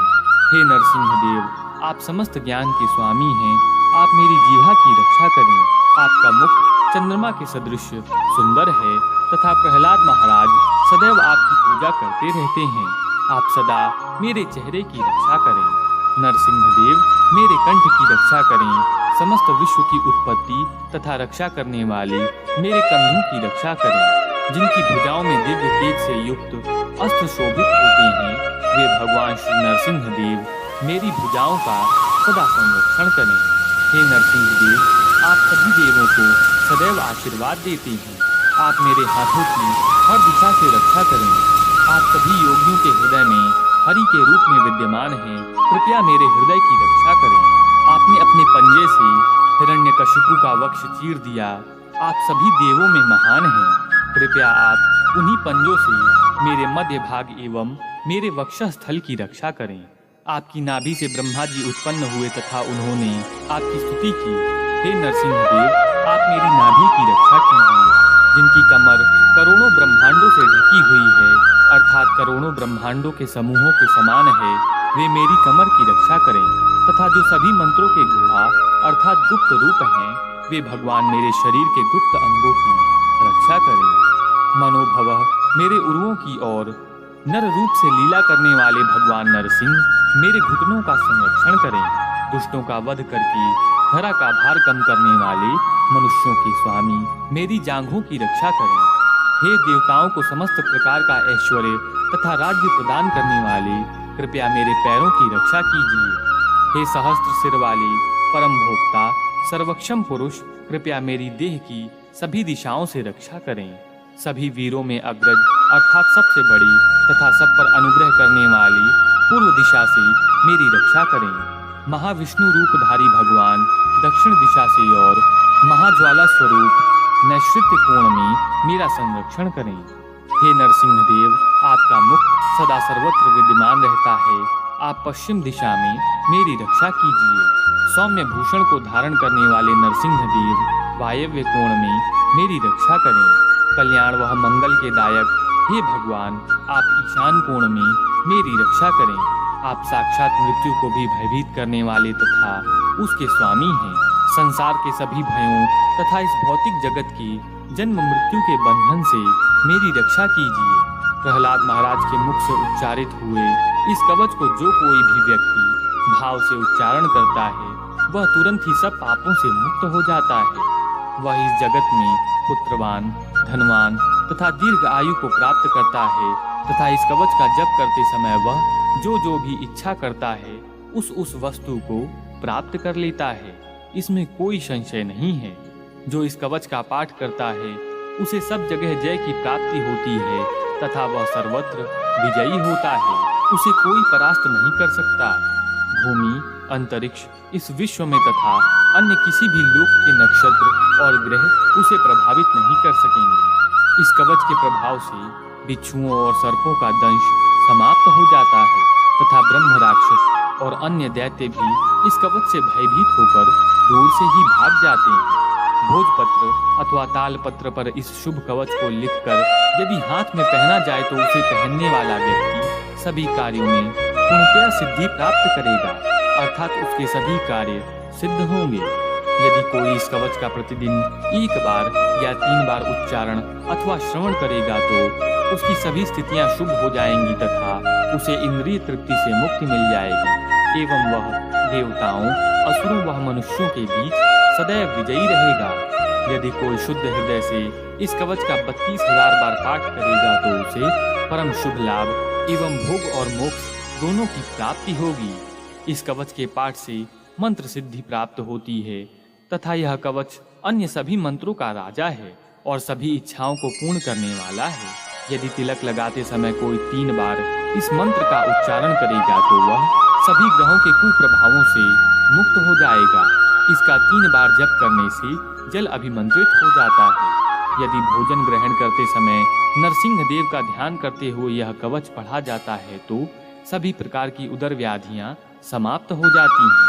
हे नरसिंह देव, आप समस्त ज्ञान के स्वामी हैं, आप मेरी जीवा की रक्षा करें। आपका मुख चंद्रमा के सदृश सुंदर है तथा प्रहलाद महाराज सदैव आपकी पूजा करते रहते हैं, आप सदा मेरे चेहरे की रक्षा करें। नरसिंह देव, मेरे कंठ की रक्षा करें। समस्त विश्व की उत्पत्ति तथा रक्षा करने वाले मेरे कंधों की रक्षा करें, जिनकी भुजाओं में दिव्य तेज से युक्त अस्त्र शोभित होते हैं, वे भगवान श्री नरसिंह देव मेरी भुजाओं का सदा संरक्षण करें। हे नरसिंह देव, आप सभी देवों को सदैव आशीर्वाद देते हैं, आप मेरे हाथों की हर दिशा से रक्षा करें। आप सभी योगियों के हृदय में हरि के रूप में विद्यमान हैं, कृपया मेरे हृदय की रक्षा करें। आपने अपने पंजे से हिरण्यकशिपु का वक्ष चीर दिया, आप सभी देवों में महान हैं, कृपया आप उन्हीं पंजों से मेरे मध्य भाग एवं मेरे वक्षस्थल की रक्षा करें। आपकी नाभि से ब्रह्मा जी उत्पन्न हुए तथा उन्होंने आपकी स्तुति की। हे नरसिंह देव, आप मेरी नाभि की रक्षा कीजिए, जिनकी कमर करोड़ों ब्रह्मांडों से ढकी हुई है, अर्थात करोड़ों ब्रह्मांडों के समूहों के समान है, वे मेरी कमर की रक्षा करें। तथा जो सभी मंत्रों के गुहा अर्थात गुप्त रूप हैं, वे भगवान मेरे शरीर के गुप्त अंगों की रक्षा करें। मनोभव मेरे उरुओं की ओर नर रूप से लीला करने वाले भगवान नरसिंह मेरे घुटनों का संरक्षण करें। दुष्टों का वध करके धरा का भार कम करने वाले मनुष्यों के स्वामी मेरी जांघों की रक्षा करें। हे देवताओं को समस्त प्रकार का ऐश्वर्य तथा राज्य प्रदान करने वाले, कृपया मेरे पैरों की रक्षा कीजिए। हे सहस्त्र सिर वाले परम भोक्ता सर्वक्षम पुरुष, कृपया मेरी देह की सभी दिशाओं से रक्षा करें। सभी वीरों में अग्रज अर्थात सबसे बड़ी तथा सब पर अनुग्रह करने वाली पूर्व दिशा से मेरी रक्षा करें। महाविष्णु रूपधारी भगवान दक्षिण दिशा से और महाज्वाला स्वरूप नैश्रित्य कोण में मेरा संरक्षण करें। हे नरसिंह देव, आपका मुख सदा सर्वत्र विद्यमान रहता है, आप पश्चिम दिशा में मेरी रक्षा कीजिए। सौम्य भूषण को धारण करने वाले नरसिंह देव वायव्य कोण में मेरी रक्षा करें। कल्याण वह मंगल के दायक हे भगवान, आप ईशान कोण में मेरी रक्षा करें। आप साक्षात मृत्यु को भी भयभीत करने वाले तथा उसके स्वामी हैं। संसार के सभी भयों तथा इस भौतिक जगत की जन्म मृत्यु के बंधन से मेरी रक्षा कीजिए। प्रहलाद महाराज के मुख से उच्चारित हुए इस कवच को जो कोई भी व्यक्ति भाव से उच्चारण करता है, वह तुरंत ही सब पापों से मुक्त हो जाता है। वह इस जगत में पुत्रवान, धनवान तथा दीर्घ आयु को प्राप्त करता है तथा इस कवच का जप करते समय वह जो भी इच्छा करता है उस वस्तु को प्राप्त कर लेता है। इसमें कोई संशय नहीं है। जो इस कवच का पाठ करता है उसे सब जगह जय की प्राप्ति होती है तथा वह सर्वत्र विजयी होता है। उसे कोई परास्त नहीं कर सकता। भूमि, अंतरिक्ष, इस विश्व में तथा अन्य किसी भी लोक के नक्षत्र और ग्रह उसे प्रभावित नहीं कर सकेंगे। इस कवच के प्रभाव से बिच्छुओं और सर्पों का दंश समाप्त हो जाता है तथा ब्रह्म, राक्षस और अन्य दैत्य भी इस कवच से भयभीत होकर दूर से ही भाग जाते हैं। भोजपत्र अथवा तालपत्र पर इस शुभ कवच को लिखकर यदि हाथ में पहना जाए तो उसे पहनने वाला व्यक्ति सभी कार्यों में पूर्णतया सिद्धि प्राप्त करेगा, अर्थात उसके सभी कार्य सिद्ध होंगे। यदि कोई इस कवच का प्रतिदिन 1 बार या 3 बार उच्चारण अथवा श्रवण करेगा तो उसकी सभी स्थितियां शुभ हो जाएंगी तथा उसे इंद्रिय तृप्ति से मुक्ति मिल जाएगी एवं वह देवताओं, असुरों व मनुष्यों के बीच सदैव विजयी रहेगा। यदि कोई शुद्ध हृदय से इस कवच का 32,000 बार पाठ करेगा तो उसे परम शुभ लाभ एवं भोग और मोक्ष दोनों की प्राप्ति होगी। इस कवच के पाठ से मंत्र सिद्धि प्राप्त होती है तथा यह कवच अन्य सभी मंत्रों का राजा है और सभी इच्छाओं को पूर्ण करने वाला है। यदि तिलक लगाते समय कोई 3 बार इस मंत्र का उच्चारण करेगा तो वह सभी ग्रहों के कुप्रभावों से मुक्त हो जाएगा। इसका 3 बार जप करने से जल अभिमंत्रित हो जाता है। यदि भोजन ग्रहण करते समय नरसिंह देव का ध्यान करते हुए यह कवच पढ़ा जाता है तो सभी प्रकार की उदर व्याधियां समाप्त हो जाती हैं।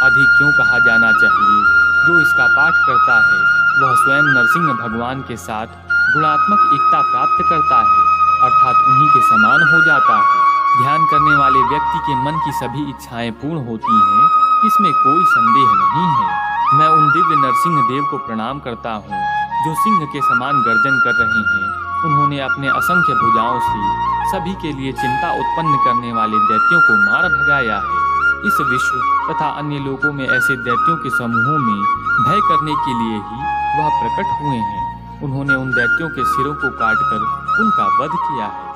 अधिक क्यों कहा जाना चाहिए, जो इसका पाठ करता है वह स्वयं नरसिंह भगवान के साथ गुणात्मक एकता प्राप्त करता है, अर्थात उन्हीं के समान हो जाता है। ध्यान करने वाले व्यक्ति के मन की सभी इच्छाएं पूर्ण होती हैं, इसमें कोई संदेह नहीं है। मैं उन दिव्य नरसिंह देव को प्रणाम करता हूँ जो सिंह के समान गर्जन कर रहे हैं। उन्होंने अपने असंख्य भुजाओं से सभी के लिए चिंता उत्पन्न करने वाले दैत्यों को मार भगाया है। इस विश्व तथा अन्य लोकों में ऐसे दैत्यों के समूहों में भय करने के लिए ही वह प्रकट हुए हैं। उन्होंने उन दैत्यों के सिरों को काटकर उनका वध किया है।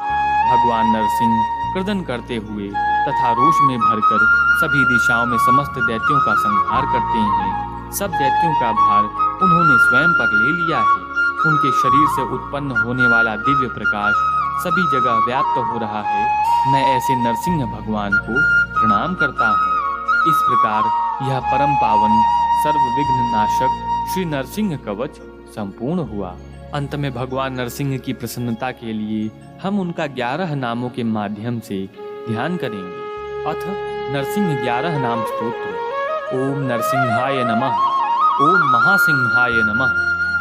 भगवान नरसिंह गर्दन करते हुए तथा रोष में भरकर सभी दिशाओं में समस्त दैत्यों का संहार करते हैं। सब दैत्यों का भार उन्होंने स्वयं पर ले लिया है। उनके शरीर से उत्पन्न होने वाला दिव्य प्रकाश सभी जगह व्याप्त हो रहा है। मैं ऐसे नरसिंह भगवान को प्रणाम करता हूँ। इस प्रकार यह परम पावन सर्व विघ्न नाशक श्री नरसिंह कवच संपूर्ण हुआ। अंत में भगवान नरसिंह की प्रसन्नता के लिए हम उनका 11 नामों के माध्यम से ध्यान करेंगे। अथ नरसिंह 11 नाम स्तोत्र। ओम नरसिंहाय नमः, ओम महासिंहाय नमः,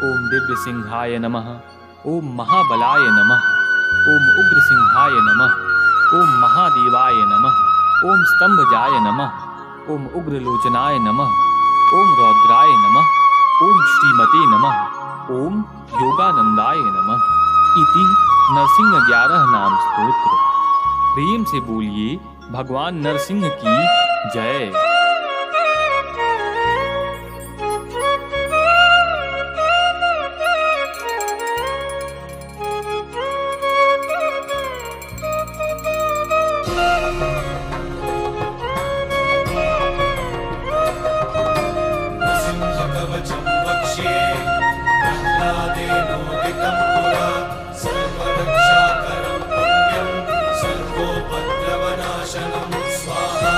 ओम दिव्य सिंहाय नमः, ओम महाबलाय नमः, ओम उग्र सिंहाय नमः, ओम महादेवाय नमः, ओम स्तंभजाय नमः, ओम उग्रलोचनाय नमः, ओम रौद्राय नमः, ओम श्रीमते नमः, ओम योगानंदाय नमः। इति नरसिंह 11 नाम स्तोत्र। प्रेम से बोलिए भगवान नरसिंह की जय। कवचं वक्ष्ये प्रह्लादेनोदितं पुरा सर्वरक्षाकरं पुण्यं सर्वोपद्रवनाशनं स्वाहा।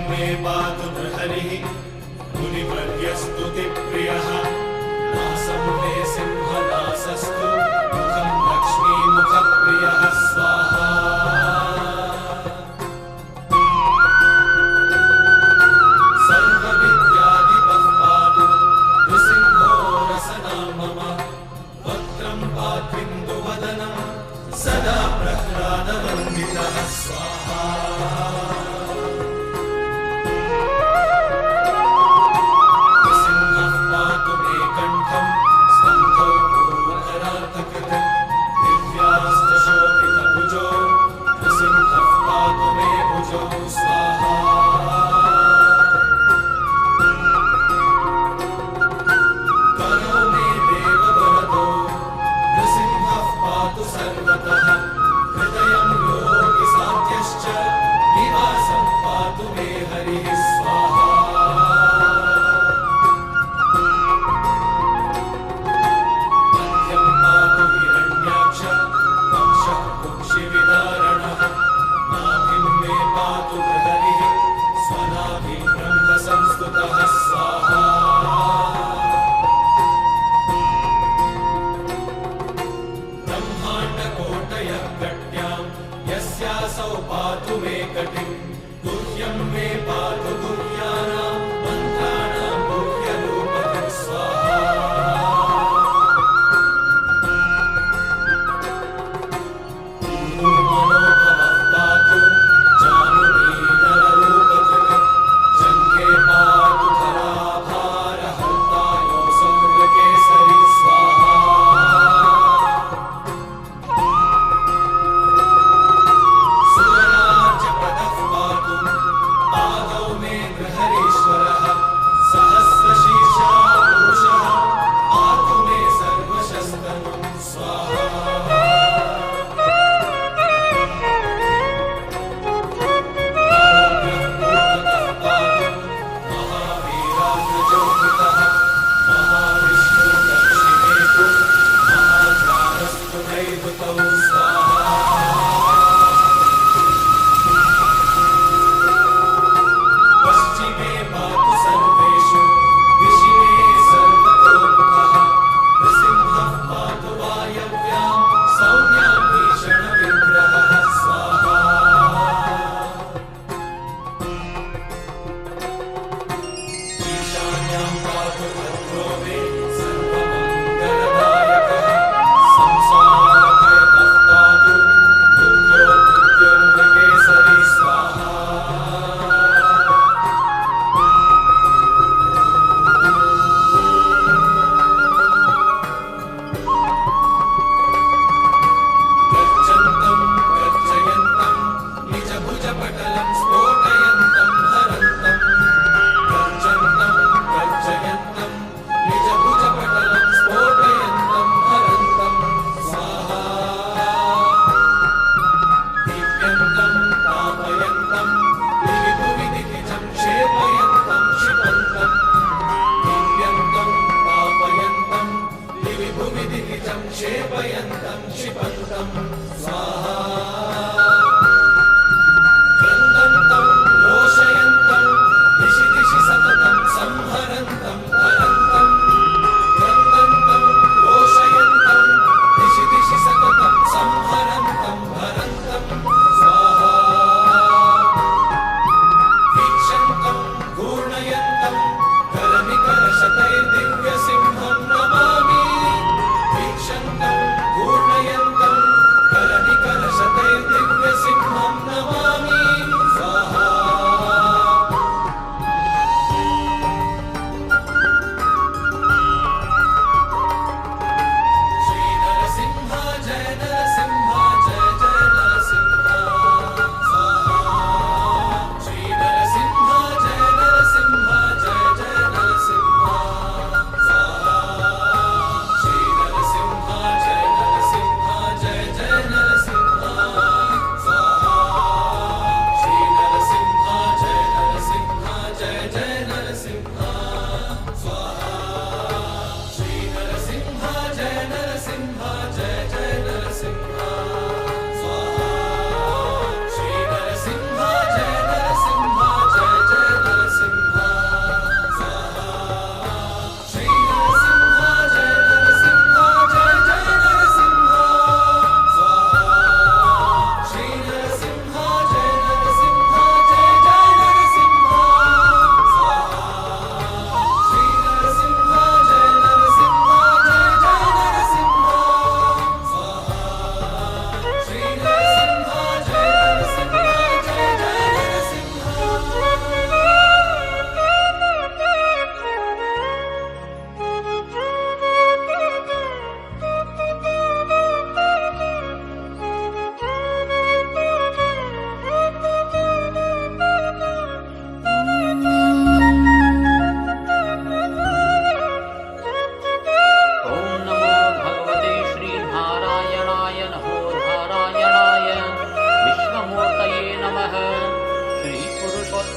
मे पातु नृहरिः मुनिवर्यस्तुतिप्रियः नासं मे सिंहनासस्तु मुखं लक्ष्मीमुखप्रियः स्वाहा सर्वविद्याधिपः पातु नृसिंहो रसना मम वक्त्रं पात्विन्दुवदनं सदा प्रह्लादवन्दितः स्वाहा नृसिंहः पातु मे कण्ठं स्कन्धौ पूर्वकरार्थकृत् दिव्यास्त्रशोभितभुजो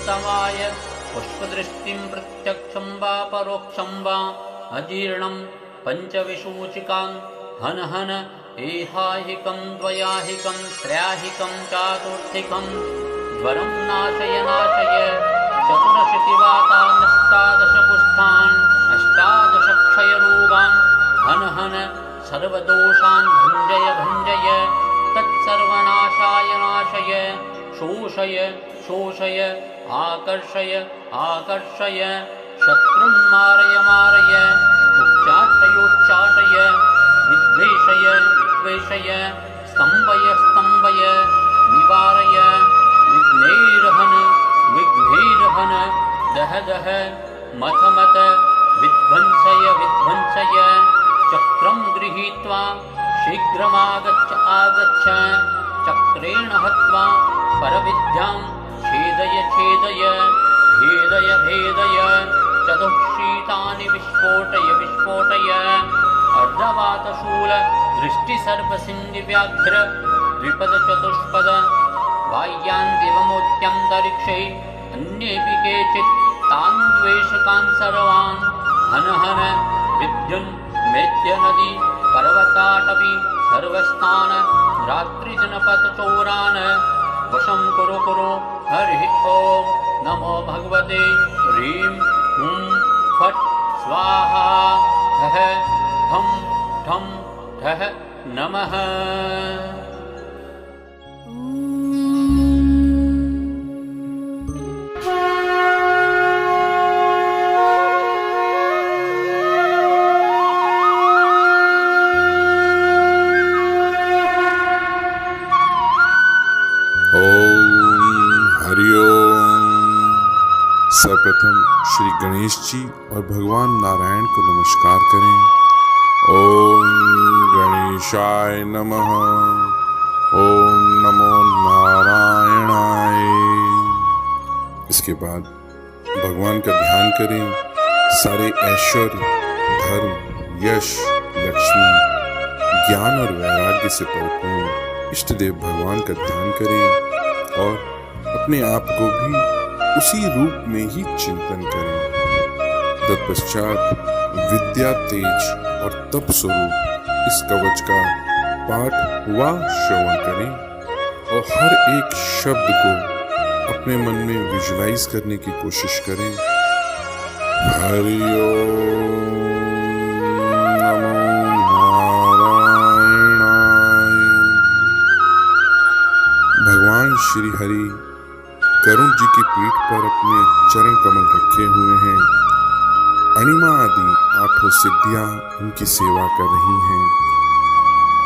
प्रियतमाय पुष्पदृष्टिं प्रत्यक्षं वा परोक्षं वा अजीर्णं पञ्चविसूचिकां हन हन एहाहिकं द्वयाहिकं त्रयाहिकं चातुर्थिकं ज्वरं नाशय नाशय चतुरशतिवातानष्टादशपुष्ठान् अष्टादशक्षयरोगान् हन हन सर्वदोषान् भञ्जय भञ्जय तत्सर्वनाशाय नाशय शोषय शोषय आकर्षय आकर्षय शत्रुं मारय मारय उच्चाटयोच्चाटय विद्वेषय विद्वेषय स्तम्भय स्तम्भय निवारय विघ्नैर्हन विघ्नैर्हन दह दह मथ मथ विध्वंसय विध्वंसय चक्रं गृहीत्वा शीघ्रमागच्छ आगच्छ चक्रेण हत्वा परविद्यां छेदय छेदय भेदय भेदय चतुःशीतानि विस्फोटय विस्फोटय अर्धवातशूल दृष्टिसर्पसिन्धिव्याघ्र द्विपद चतुष्पद बाह्यान् दिवमोच्यन्तरिक्षे अन्येऽपि केचित् तान् द्वेषकान् सर्वान् हन हन विद्युन् मेद्यनदी पर्वताटवी सर्वस्थान रात्रिजनपथचोरान् वशं कुरु कुरु हरिः ॐ नमो भगवते ह्रीं हुं फट् स्वाहा ठः ठं ठं ठः नमः। सर्वप्रथम श्री गणेश जी और भगवान नारायण को नमस्कार करें। ओम गणेशाय नमः। ओम नमो नारायणाय। इसके बाद भगवान का ध्यान करें। सारे ऐश्वर्य, धर्म, यश, लक्ष्मी, ज्ञान और वैराग्य से परिपूर्ण इष्ट देव भगवान का ध्यान करें और अपने आप को भी उसी रूप में ही चिंतन करें। तत्पश्चात विद्या, तेज और तप स्वरूप इस कवच का पाठ व श्रवण करें और हर एक शब्द को अपने मन में विजुलाइज करने की कोशिश करें। हरि ओम नमो नारायणाय। भगवान श्री हरि करुण जी की पीठ पर अपने चरण कमल रखे हुए हैं। अणिमा आदि 8 सिद्धियां उनकी सेवा कर रही हैं।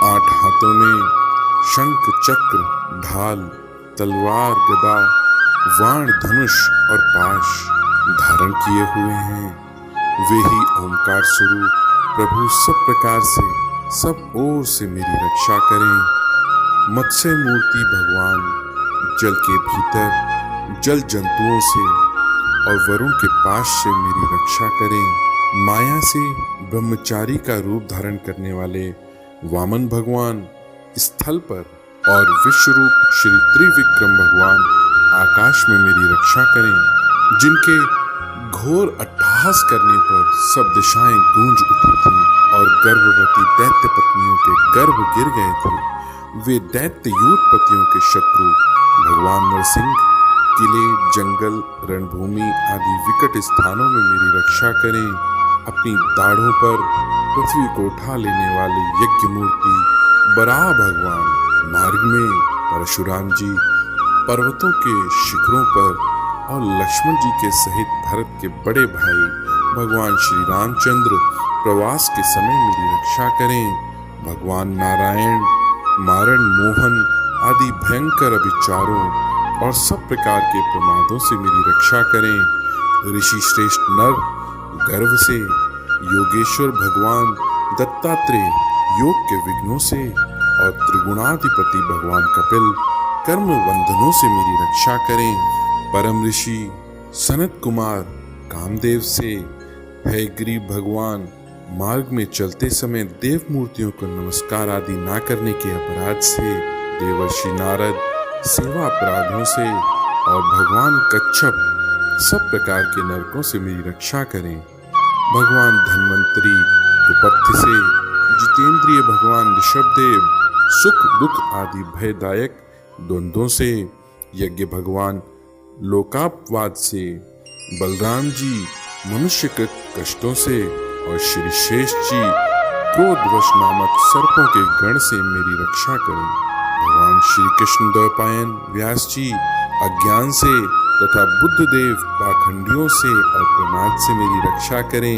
8 हाथों में शंख, चक्र, ढाल, तलवार, गदा, वाण, धनुष और पाश धारण किए हुए हैं। वे ही ओंकार स्वरूप प्रभु सब प्रकार से सब ओर से मेरी रक्षा करें। मत्स्य मूर्ति भगवान जल के भीतर जल जंतुओं से और वरुण के पाश से मेरी रक्षा करें। माया से ब्रह्मचारी का रूप धारण करने वाले वामन भगवान स्थल पर और विश्वरूप श्री त्रिविक्रम भगवान आकाश में मेरी रक्षा करें। जिनके घोर अट्टहास करने पर सब दिशाएं गूंज उठी थीं और गर्भवती दैत्य पत्नियों के गर्भ गिर गए थे। वे दैत्य यूथपतियों के शत्रु भगवान नरसिंह किले, जंगल, रणभूमि आदि विकट स्थानों में मेरी रक्षा करें। अपनी दाढ़ों पर पृथ्वी को उठा लेने वाले यज्ञ मूर्ति बराह भगवान मार्ग में, परशुराम जी पर्वतों के शिखरों पर और लक्ष्मण जी के सहित भरत के बड़े भाई भगवान श्री रामचंद्र प्रवास के समय मेरी रक्षा करें। भगवान नारायण मारण, मोहन आदि भयंकर अभिचारों और सब प्रकार के प्रमादों से मेरी रक्षा करें। ऋषि श्रेष्ठ नर गर्भ से, योगेश्वर भगवान दत्तात्रेय योग के विघ्नों से और त्रिगुणाधिपति भगवान कपिल कर्म बंधनों से मेरी रक्षा करें। परम ऋषि सनत कुमार कामदेव से, हयग्रीव भगवान मार्ग में चलते समय देव मूर्तियों को नमस्कार आदि ना करने के अपराध से, देवर्षि नारद सेवा अपराधों से और भगवान कच्छप सब प्रकार के नरकों से मेरी रक्षा करें। भगवान धन्वंतरी कुपथ्य से, जितेंद्रिय भगवान ऋषभदेव सुख दुख आदि भयदायक द्वंद्वों से, यज्ञ भगवान लोकापवाद से, बलराम जी मनुष्यकृत कष्टों से और श्री शेष जी क्रोधवश नामक सर्पों के गण से मेरी रक्षा करें। भगवान श्री कृष्ण द्वैपायन व्यास जी अज्ञान से तथा बुद्धदेव पाखंडियों से और प्रमाद से मेरी रक्षा करें।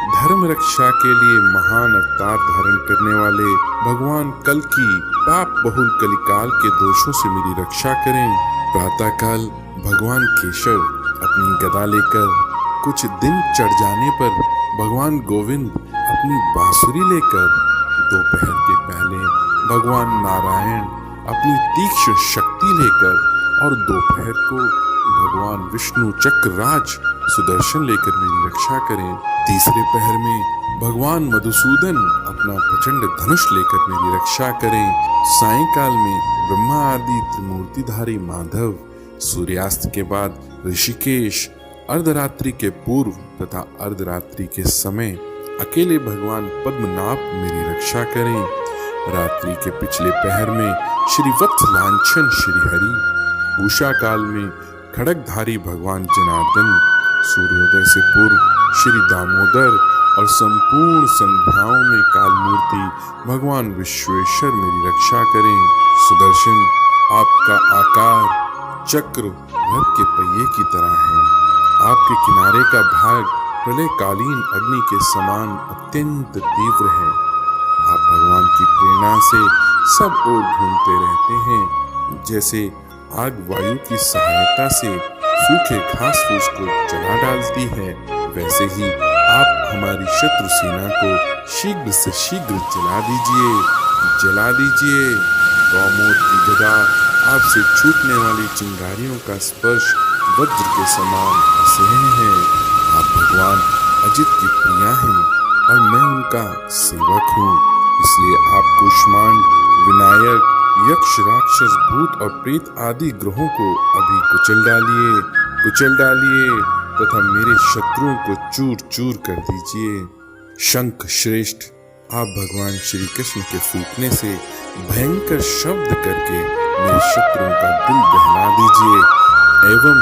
धर्म रक्षा के लिए महान अवतार धारण करने वाले भगवान कल की पाप बहुल कलिकाल के दोषों से मेरी रक्षा करें। प्रातःकाल भगवान केशव अपनी गदा लेकर, कुछ दिन चढ़ जाने पर भगवान गोविंद अपनी बांसुरी लेकर, दोपहर के पहले भगवान नारायण अपनी तीक्ष्ण शक्ति लेकर और दोपहर को भगवान विष्णु चक्रराज सुदर्शन लेकर मेरी रक्षा करें। तीसरे पहर में भगवान मधुसूदन अपना प्रचंड धनुष लेकर मेरी रक्षा करें। सायंकाल में ब्रह्मा आदि त्रिमूर्तिधारी माधव, सूर्यास्त के बाद ऋषिकेश, अर्धरात्रि के पूर्व तथा अर्धरात्रि के समय अकेले भगवान पद्मनाभ मेरी रक्षा करें। रात्रि के पिछले पहर में श्री वत्स लांछन श्री हरि, उषा काल में खड़गधारी भगवान जनार्दन, सूर्योदय से पूर्व श्री दामोदर और संपूर्ण संध्याओं में कालमूर्ति भगवान विश्वेश्वर मेरी रक्षा करें। सुदर्शन, आपका आकार चक्र रथ के पहिए की तरह है। आपके किनारे का भाग प्रलयकालीन अग्नि के समान अत्यंत तीव्र है। आप भगवान की प्रेरणा से सब ओर घूमते रहते हैं। जैसे आग वायु की सहायता से सूखे घास फूस को जला डालती है, वैसे ही आप हमारी शत्रु सेना को शीघ्र से शीघ्र जला दीजिए। गौमूत्र की गदा, आपसे छूटने वाली चिंगारियों का स्पर्श वज्र के समान असह्य है। आप भगवान अजित की प्रिया हैं और मैं उनका सेवक हूँ, इसलिए आप कुष्मांड, विनायक, यक्ष, राक्षस, भूत और प्रेत आदि ग्रहों को अभी कुचल डालिए तथा मेरे शत्रुओं को चूर चूर कर दीजिए। शंख श्रेष्ठ, आप भगवान श्री कृष्ण के फूंकने से भयंकर शब्द करके मेरे शत्रुओं का दिल दहला दीजिए एवं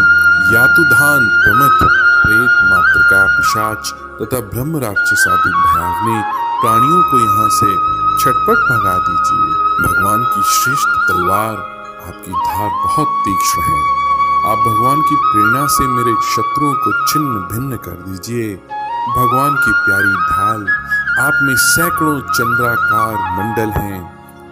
यातुधान, प्रमथ, प्रेत, मातृका, पिशाच तथा ब्रह्म राक्षस आदि भयावनी प्राणियों को यहाँ से छटपट भगा दीजिए। भगवान की श्रेष्ठ तलवार, आपकी धार बहुत तीक्ष्ण है। आप भगवान की प्रेरणा से मेरे शत्रुओं को छिन्न भिन्न कर दीजिए। भगवान की प्यारी ढाल, आप में सैकड़ों चंद्राकार मंडल हैं।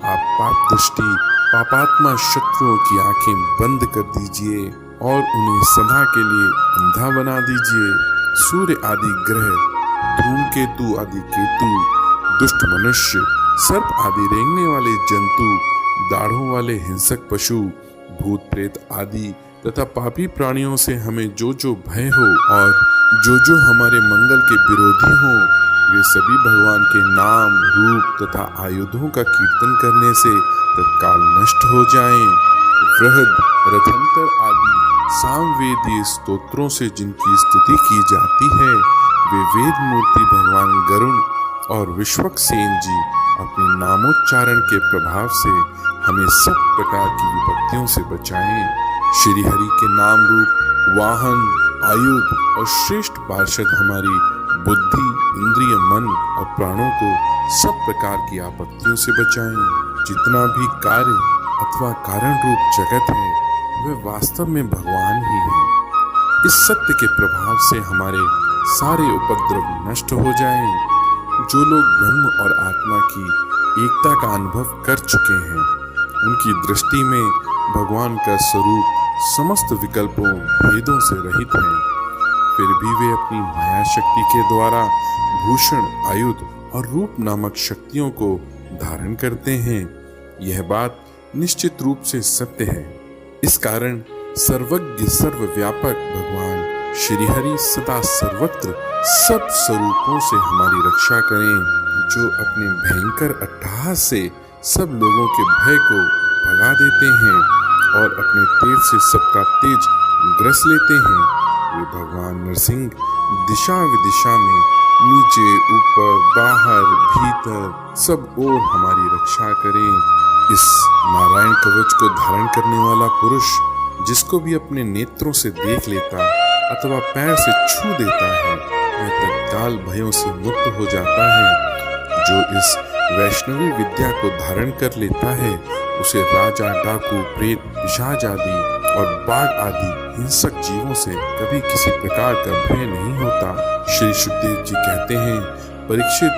आप पाप दृष्टि, पापात्मा शत्रुओं की आंखें बंद कर दीजिए और उन्हें सदा के लिए अंधा बना दीजिए। सूर्य आदि ग्रह, धूमकेतु आदि केतु, दुष्ट मनुष्य, सर्प आदि रेंगने वाले जंतु, दाढ़ों वाले हिंसक पशु, भूत प्रेत आदि तथा पापी प्राणियों से हमें जो जो भय हो और जो जो हमारे मंगल के विरोधी हो, वे सभी भगवान के नाम, रूप तथा आयुधों का कीर्तन करने से तत्काल नष्ट हो जाएं। वृहद, रथंतर आदि सामवेदीय स्तोत्रों से जिनकी स्तुति की जाती है, वे वेद मूर्ति भगवान गरुण और विश्वक्सेन जी अपने नामोच्चारण के प्रभाव से हमें सब प्रकार की विपत्तियों से बचाएं। श्री हरि के नाम रूप, वाहन, आयुध और श्रेष्ठ पार्षद हमारी बुद्धि, इंद्रिय, मन और प्राणों को सब प्रकार की आपत्तियों से बचाएं। जितना भी कार्य अथवा कारण रूप जगत है, वह वास्तव में भगवान ही है। इस सत्य के प्रभाव से हमारे सारे उपद्रव नष्ट हो जाएं। जो लोग ब्रह्म और आत्मा की एकता का अनुभव कर चुके हैं, उनकी दृष्टि में भगवान का स्वरूप समस्त विकल्पों, भेदों से रहित है। फिर भी वे अपनी माया शक्ति के द्वारा भूषण, आयुध और रूप नामक शक्तियों को धारण करते हैं। यह बात निश्चित रूप से सत्य है। इस कारण सर्वज्ञ, सर्वव्यापक भगवान श्री हरि सदा सर्वत्र सब स्वरूपों से हमारी रक्षा करें, जो अपने भयंकर अट्टहास से सब लोगों के भय को भगा देते हैं और अपने तेज से सबका तेज ग्रस लेते हैं। वे हुए भगवान नरसिंह दिशा विदिशा में नीचे ऊपर बाहर भीतर सब ओर हमारी रक्षा करें। इस नारायण कवच को धारण करने वाला पुरुष जिसको भी अपने नेत्रों से देख लेता अथवा पैर से छू देता है वह तत्काल भयों से मुक्त हो जाता है। जो इस वैष्णवी विद्या को धारण कर लेता है उसे राजा, डाकू, प्रेत, पिशाच आदि और बाघ आदि हिंसक जीवों से कभी किसी प्रकार का भय नहीं होता। श्री सुखदेव जी कहते हैं, परीक्षित,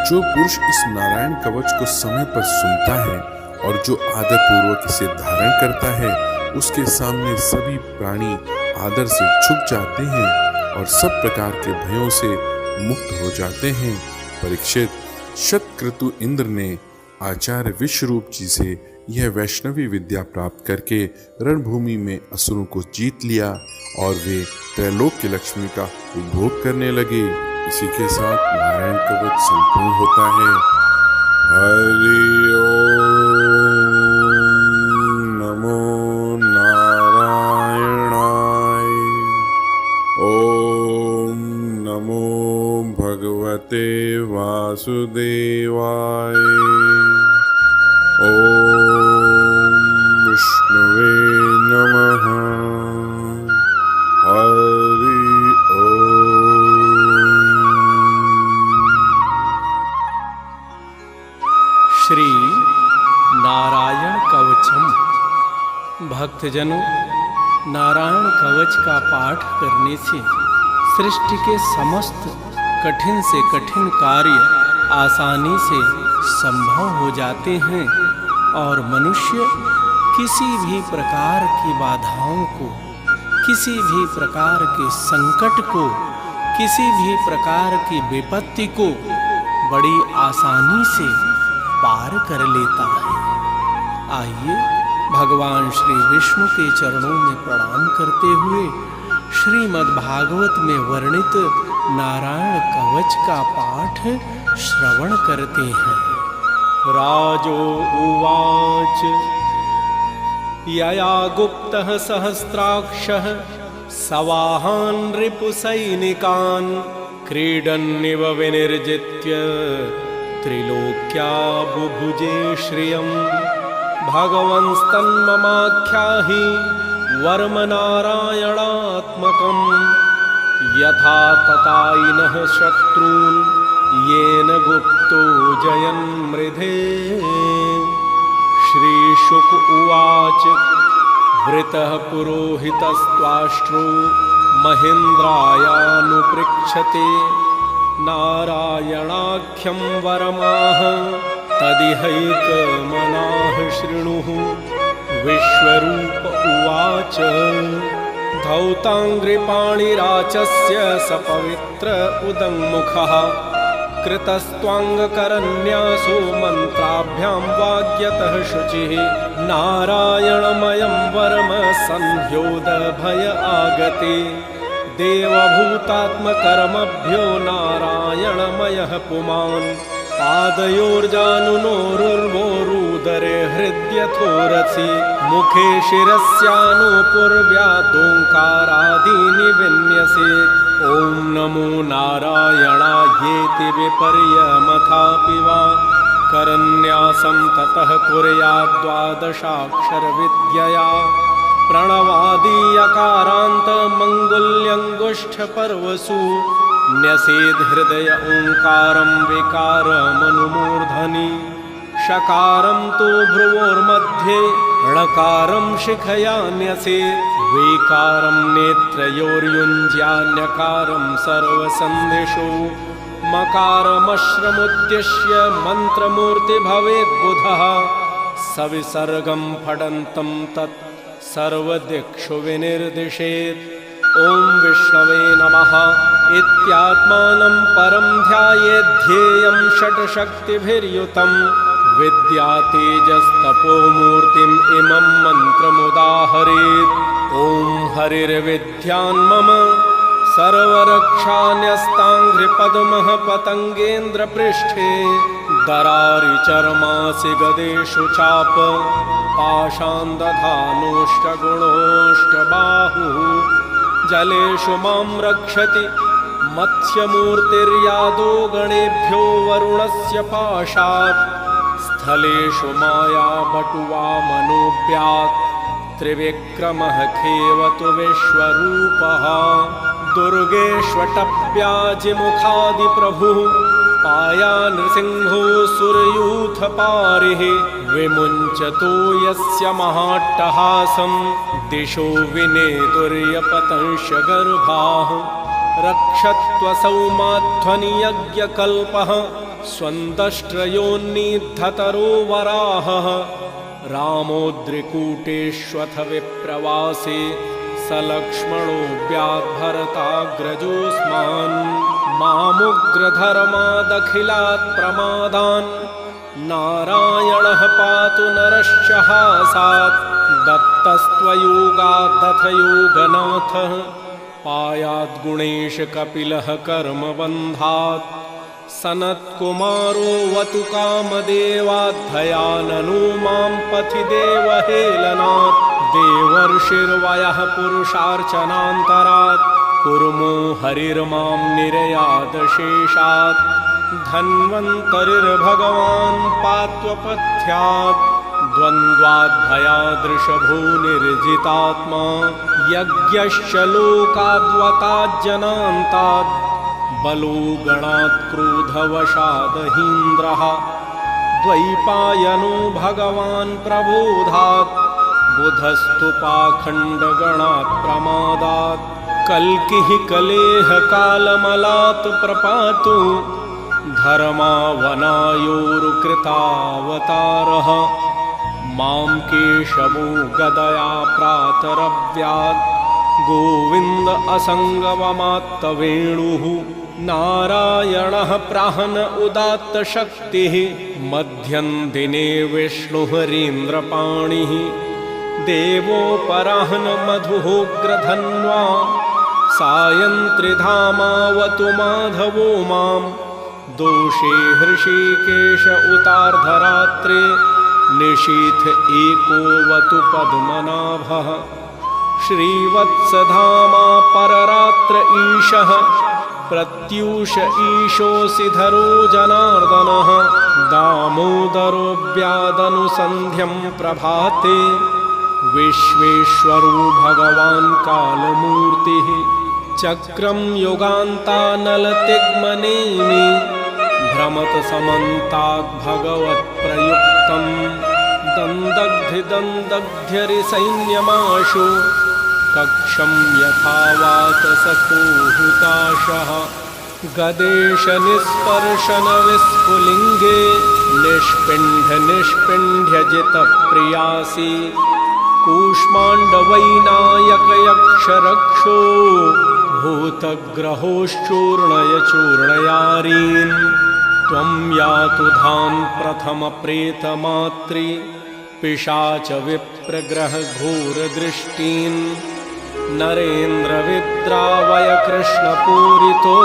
जो पुरुष इस नारायण कवच को समय पर सुनता है और जो आदर पूर्वक इसे धारण करता है उसके सामने सभी प्राणी आदर से झुक जाते हैं और सब प्रकार के भयों से मुक्त हो जाते हैं। परीक्षित, शतक्रतु इंद्र ने आचार्य विश्वरूप जी से यह वैष्णवी विद्या प्राप्त करके रणभूमि में असुरों को जीत लिया और वे त्रैलोक्य लक्ष्मी का उपभोग करने लगे। इसी के साथ नारायण कवच संपूर्ण होता है। हरि ओम नमो नारायणाय। ओम नमो भगवते वासुदेवाय। ओम विष्णुवे नमः। हरि ओम। श्री नारायण कवचम। भक्तजनों, नारायण कवच का पाठ करने से सृष्टि के समस्त कठिन से कठिन कार्य आसानी से संभव हो जाते हैं और मनुष्य किसी भी प्रकार की बाधाओं को, किसी भी प्रकार के संकट को, किसी भी प्रकार की विपत्ति को बड़ी आसानी से पार कर लेता है। आइए भगवान श्री विष्णु के चरणों में प्रणाम करते हुए श्रीमद् भागवत में वर्णित नारायण कवच का पाठ श्रवण करते हैं। राजो उवाच यया गुप्तः सहस्राक्षः सवाहान् रिपुसैनिकान् क्रीडन्निव विनिर्जित्य त्रिलोक्या बुभुजे श्रियम् भगवंस्तन्ममाख्याहि वर्म नारायणात्मकम् यथा ततायिनः शत्रून् येन गुप्तो जयन् मृधे। श्रीशुक उवाच वृतः पुरोहितस्त्वाष्ट्रो महेन्द्रायानुपृच्छते नारायणाख्यं वरमाह तदिहैकमनाः शृणुः। विश्वरूप उवाच धौताङ्घ्रिपाणिराचस्य सपवित्र उदङ्मुखः कृतस्त्वाङ्गकरन्यासो मन्त्राभ्यां वाग्यतः शुचिः नारायणमयं वरम संह्योदभय आगते देवभूतात्मकर्मभ्यो नारायणमयः पुमान् पादयोर्जानुनोरुर्वोरुदरे हृद्यथोरसि मुखे शिरस्यानुपूर्व्यादोङ्कारादीनि विन्यसेत्। ॐ नमो नारायणायेति विपर्यमथापि वा करन्यासं ततः कुर्यात् द्वादशाक्षरविद्यया प्रणवादीयकारान्तमङ्गुल्यङ्गुष्ठपर्वसु न्यसेद् हृदय ओङ्कारं विकारमनुमूर्धनि षकारं तु भ्रुवोर्मध्ये णकारं शिखया न्यसेत् वेकारं नेत्रयोर्युञ्ज्यान्यकारं सर्वसन्धिषु मकारमश्रमुद्दिश्य मन्त्रमूर्ति भवेत् बुधः सविसर्गं फडन्तं तत् सर्वदिक्षु विनिर्दिशेत्। ॐ विष्णवे नमः इत्यात्मानं परं ध्यायेद्धेयं षट्शक्तिभिर्युतं विद्यातेजस्तपोमूर्तिम् इमं मन्त्रमुदाहरेत्। ॐ हरिर्विद्यान्मम सर्वरक्षान्यस्ताङ्घ्रिपद्मः पतङ्गेन्द्रपृष्ठे दरारिचर्मासि गदेषु चाप पाशान् दधानोष्टगुणोष्टबाहुः जलेषु मां रक्षति मत्स्यमूर्तिर्यादो गणेभ्यो वरुणस्य पाशात् स्थलेषु माया बटुवामनोऽप्यात् त्रिविक्रमः खेवतु विश्वरूपः दुर्गेष्वटप्याजिमुखादिप्रभुः पाया नृसिंहो सुरयूथपारिः विमुञ्चतो यस्य महाट्टहासं दिशो विनेदुर्यपतंशगर्भाः रक्षत्वसौ माध्वनियज्ञकल्पः स्वन्दष्ट्रयोन्नीद्धतरो वराहः रामोद्रिकूटेष्वथ विप्रवासे स लक्ष्मणोऽभ्याद्भरताग्रजोऽस्मान् मामुग्रधर्मादखिलात् प्रमादान् नारायणः पातु नरश्च हासात् दत्तस्त्वयोगादथ योगनाथः पायाद्गुणेश कपिलः कर्मबन्धात् सनत्कुमारो वतु कामदेवाद्धयाननु मां पथि देवहेलनात् देवर्षिर्वयः पुरुषार्चनान्तरात् कुर्मो हरिर्मां निरयादशेषात् धन्वन्तरिर्भगवान् पात्वपथ्यात् द्वन्द्वाद्भयादृशभो निर्जितात्मा यज्ञश्च लोकाद्वताज्जनान्तात् बलो गणात् क्रोधवशादहीन्द्रः द्वैपायनो भगवान् प्रबोधात् बुधस्तु पाखण्डगणात् प्रमादात् कल्किः कलेह कालमलात् प्रपातु धर्मावनायोरुकृतावतारः मां केशवो गदया प्रातरव्यात् गोविन्द असङ्गवमात्तवेणुः नारायणः प्राहन उदात्तशक्तिः मध्यं दिने विष्णुहरीन्द्रपाणिः देवोपराह्न मधुहोग्रधन्वा सायं त्रिधामावतु माधवो मां दोषे हृषीकेश उतार्धरात्रे निशीथ एकोऽवतु पद्मनाभः श्रीवत्सधामा पररात्र ईशः प्रत्यूष ईशोऽसिधरो जनार्दनः दामोदरोऽव्यादनुसन्ध्यं प्रभाते विश्वेश्वरो भगवान् कालमूर्तिः चक्रं युगान्तानलतिग्मनेमि भ्रमतसमन्ताद् भगवत्प्रयुक्तं दन्दग्ध्यरिसैन्यमाशु कक्षं यथा वातसकोहुताशः गदेशनिस्पर्शनविस्फुलिङ्गे निष्पिण्ढ्यजितप्रियासि कूष्माण्डवैनायकयक्षरक्षो भूतग्रहोश्चूर्णय चूर्णयारीन् त्वं यातु धान् प्रथमप्रेतमात्री पिशाच विप्रग्रह घोरदृष्टीन् नरेन्द्रविद्रावय कृष्णपूरितो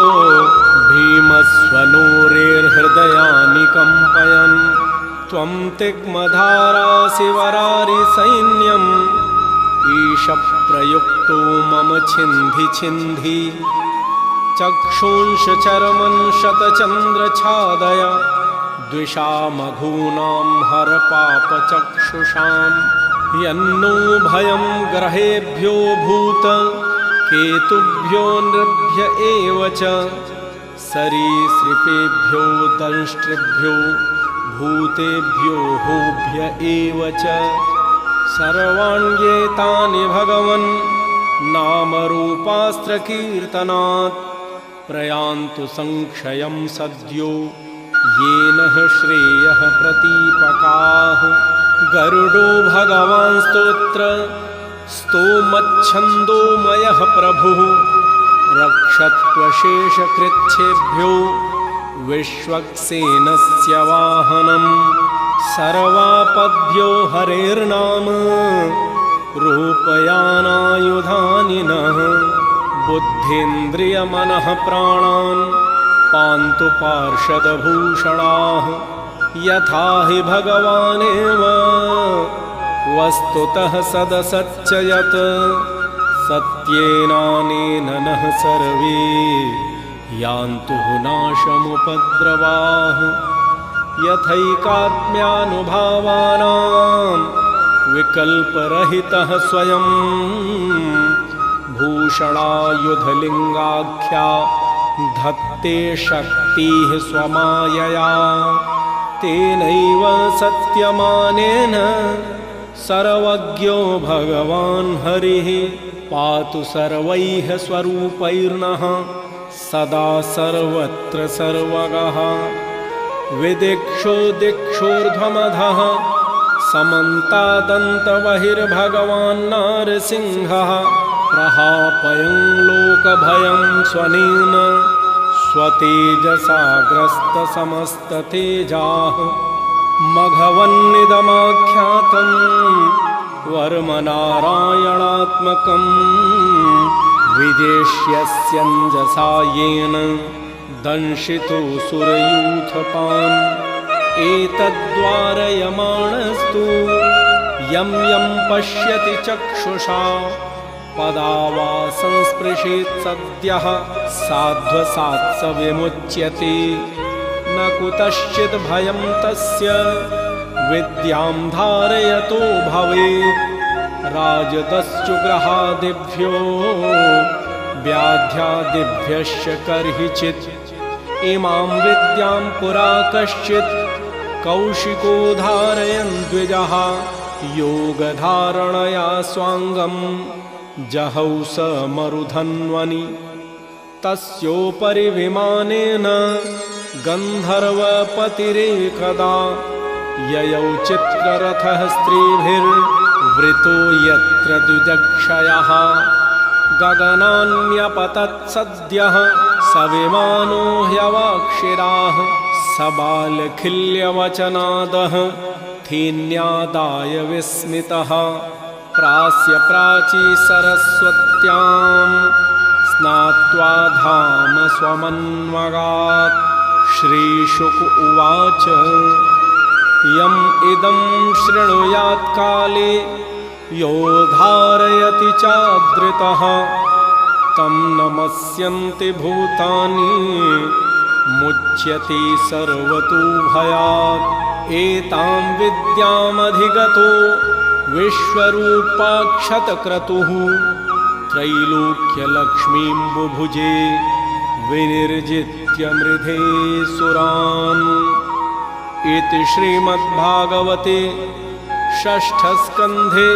भीमस्वनूरेर्हृदयानि कम्पयन् त्वं तिग्मधारासि वरारिसैन्यम् ईशप्रयुक्तो मम छिन्धि छिन्धि चक्षुंश चरमन् शतचन्द्रछादय द्विषामघूनां हर पापचक्षुषां यन्नो भयं ग्रहेभ्यो भूत केतुभ्यो नृभ्य एव च सरीसृपेभ्यो दंष्ट्रिभ्यो भूतेभ्यो होभ्य एव च सर्वाण्येतानि भगवन् नामरूपास्त्रकीर्तनात् प्रयान्तु संक्षयं सद्यो येन श्रेयः प्रतीपकाः गरुडो भगवान् स्तोमच्छन्दोमयः प्रभुः रक्षत्वशेषकृच्छेभ्यो विश्वक्सेनस्य वाहनम् सर्वापद्भ्यो हरेर्नाम रूपयानायुधानि नः बुद्धीन्द्रियमनः प्राणान् पान्तु पार्षदभूषणाः यथा हि भगवानेव वस्तुतः सदसच्च यत् सत्येनानेन नः सर्वे यान्तु नाशमुपद्रवाः यथैकात्म्यानुभावानां विकल्परहितः स्वयं भूषणायुधलिङ्गाख्या धत्ते शक्तिः स्वमायया तेनैव सत्यमानेन सर्वज्ञो भगवान् हरिः पातु सर्वैः स्वरूपैर्नः सदा सर्वत्र सर्वगः विदिक्षो दिक्षोर्ध्वमधः समन्तादन्तबहिर्भगवान् नारसिंहः प्रहापयं लोकभयं स्वनेन स्वतेजसा ग्रस्तसमस्ततेजाः मघवन्निदमाख्यातं वर्मनारायणात्मकं विदेश्यस्यञ्जसा येन दंशितो सुरयूथपान् एतद्वारयमाणस्तु यं यं पश्यति चक्षुषा पदा वा संस्पृशेत् सद्यः साध्वसात् स विमुच्यते न कुतश्चित् भयं तस्य विद्यां धारयतो भवेत् राजदस्युग्रहादिभ्यो व्याध्यादिभ्यश्च कर्हिचित् इमां विद्यां पुरा कश्चित् कौशिको धारयन् द्विजः योगधारणया स्वाङ्गं जहौ स मरुधन्वनि तस्योपरि विमानेन गन्धर्वपतिरेकदा ययौ चित्ररथः स्त्रीभिर्वृतो यत्र द्विजक्षयः गगनान्यपतत् सद्यः स विमानो ह्यवाक्षिराः सबालखिल्यवचनादः थीन्यादाय विस्मितः प्रास्य प्राची सरस्वत्यां स्नात्वा धाम स्वमन्वगात् श्रीशुक उवाच यम् इदं शृणुयात् काले यो धारयति चादृतः तं नमस्यन्ति भूतानि मुच्यते सर्वतो भयात् एतां विद्यामधिगतो विश्वरूपाक्षतक्रतुः त्रैलोक्यलक्ष्मीं बुभुजे विनिर्जित्य मृधे सुरान् इति श्रीमद्भागवते षष्ठस्कन्धे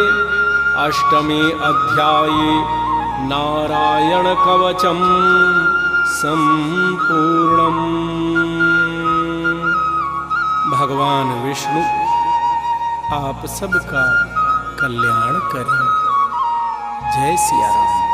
अष्टमे अध्याये नारायणकवचं सम्पूर्णम्। भगवान विष्णु आप सबका कल्याण करें। जय सिया राम।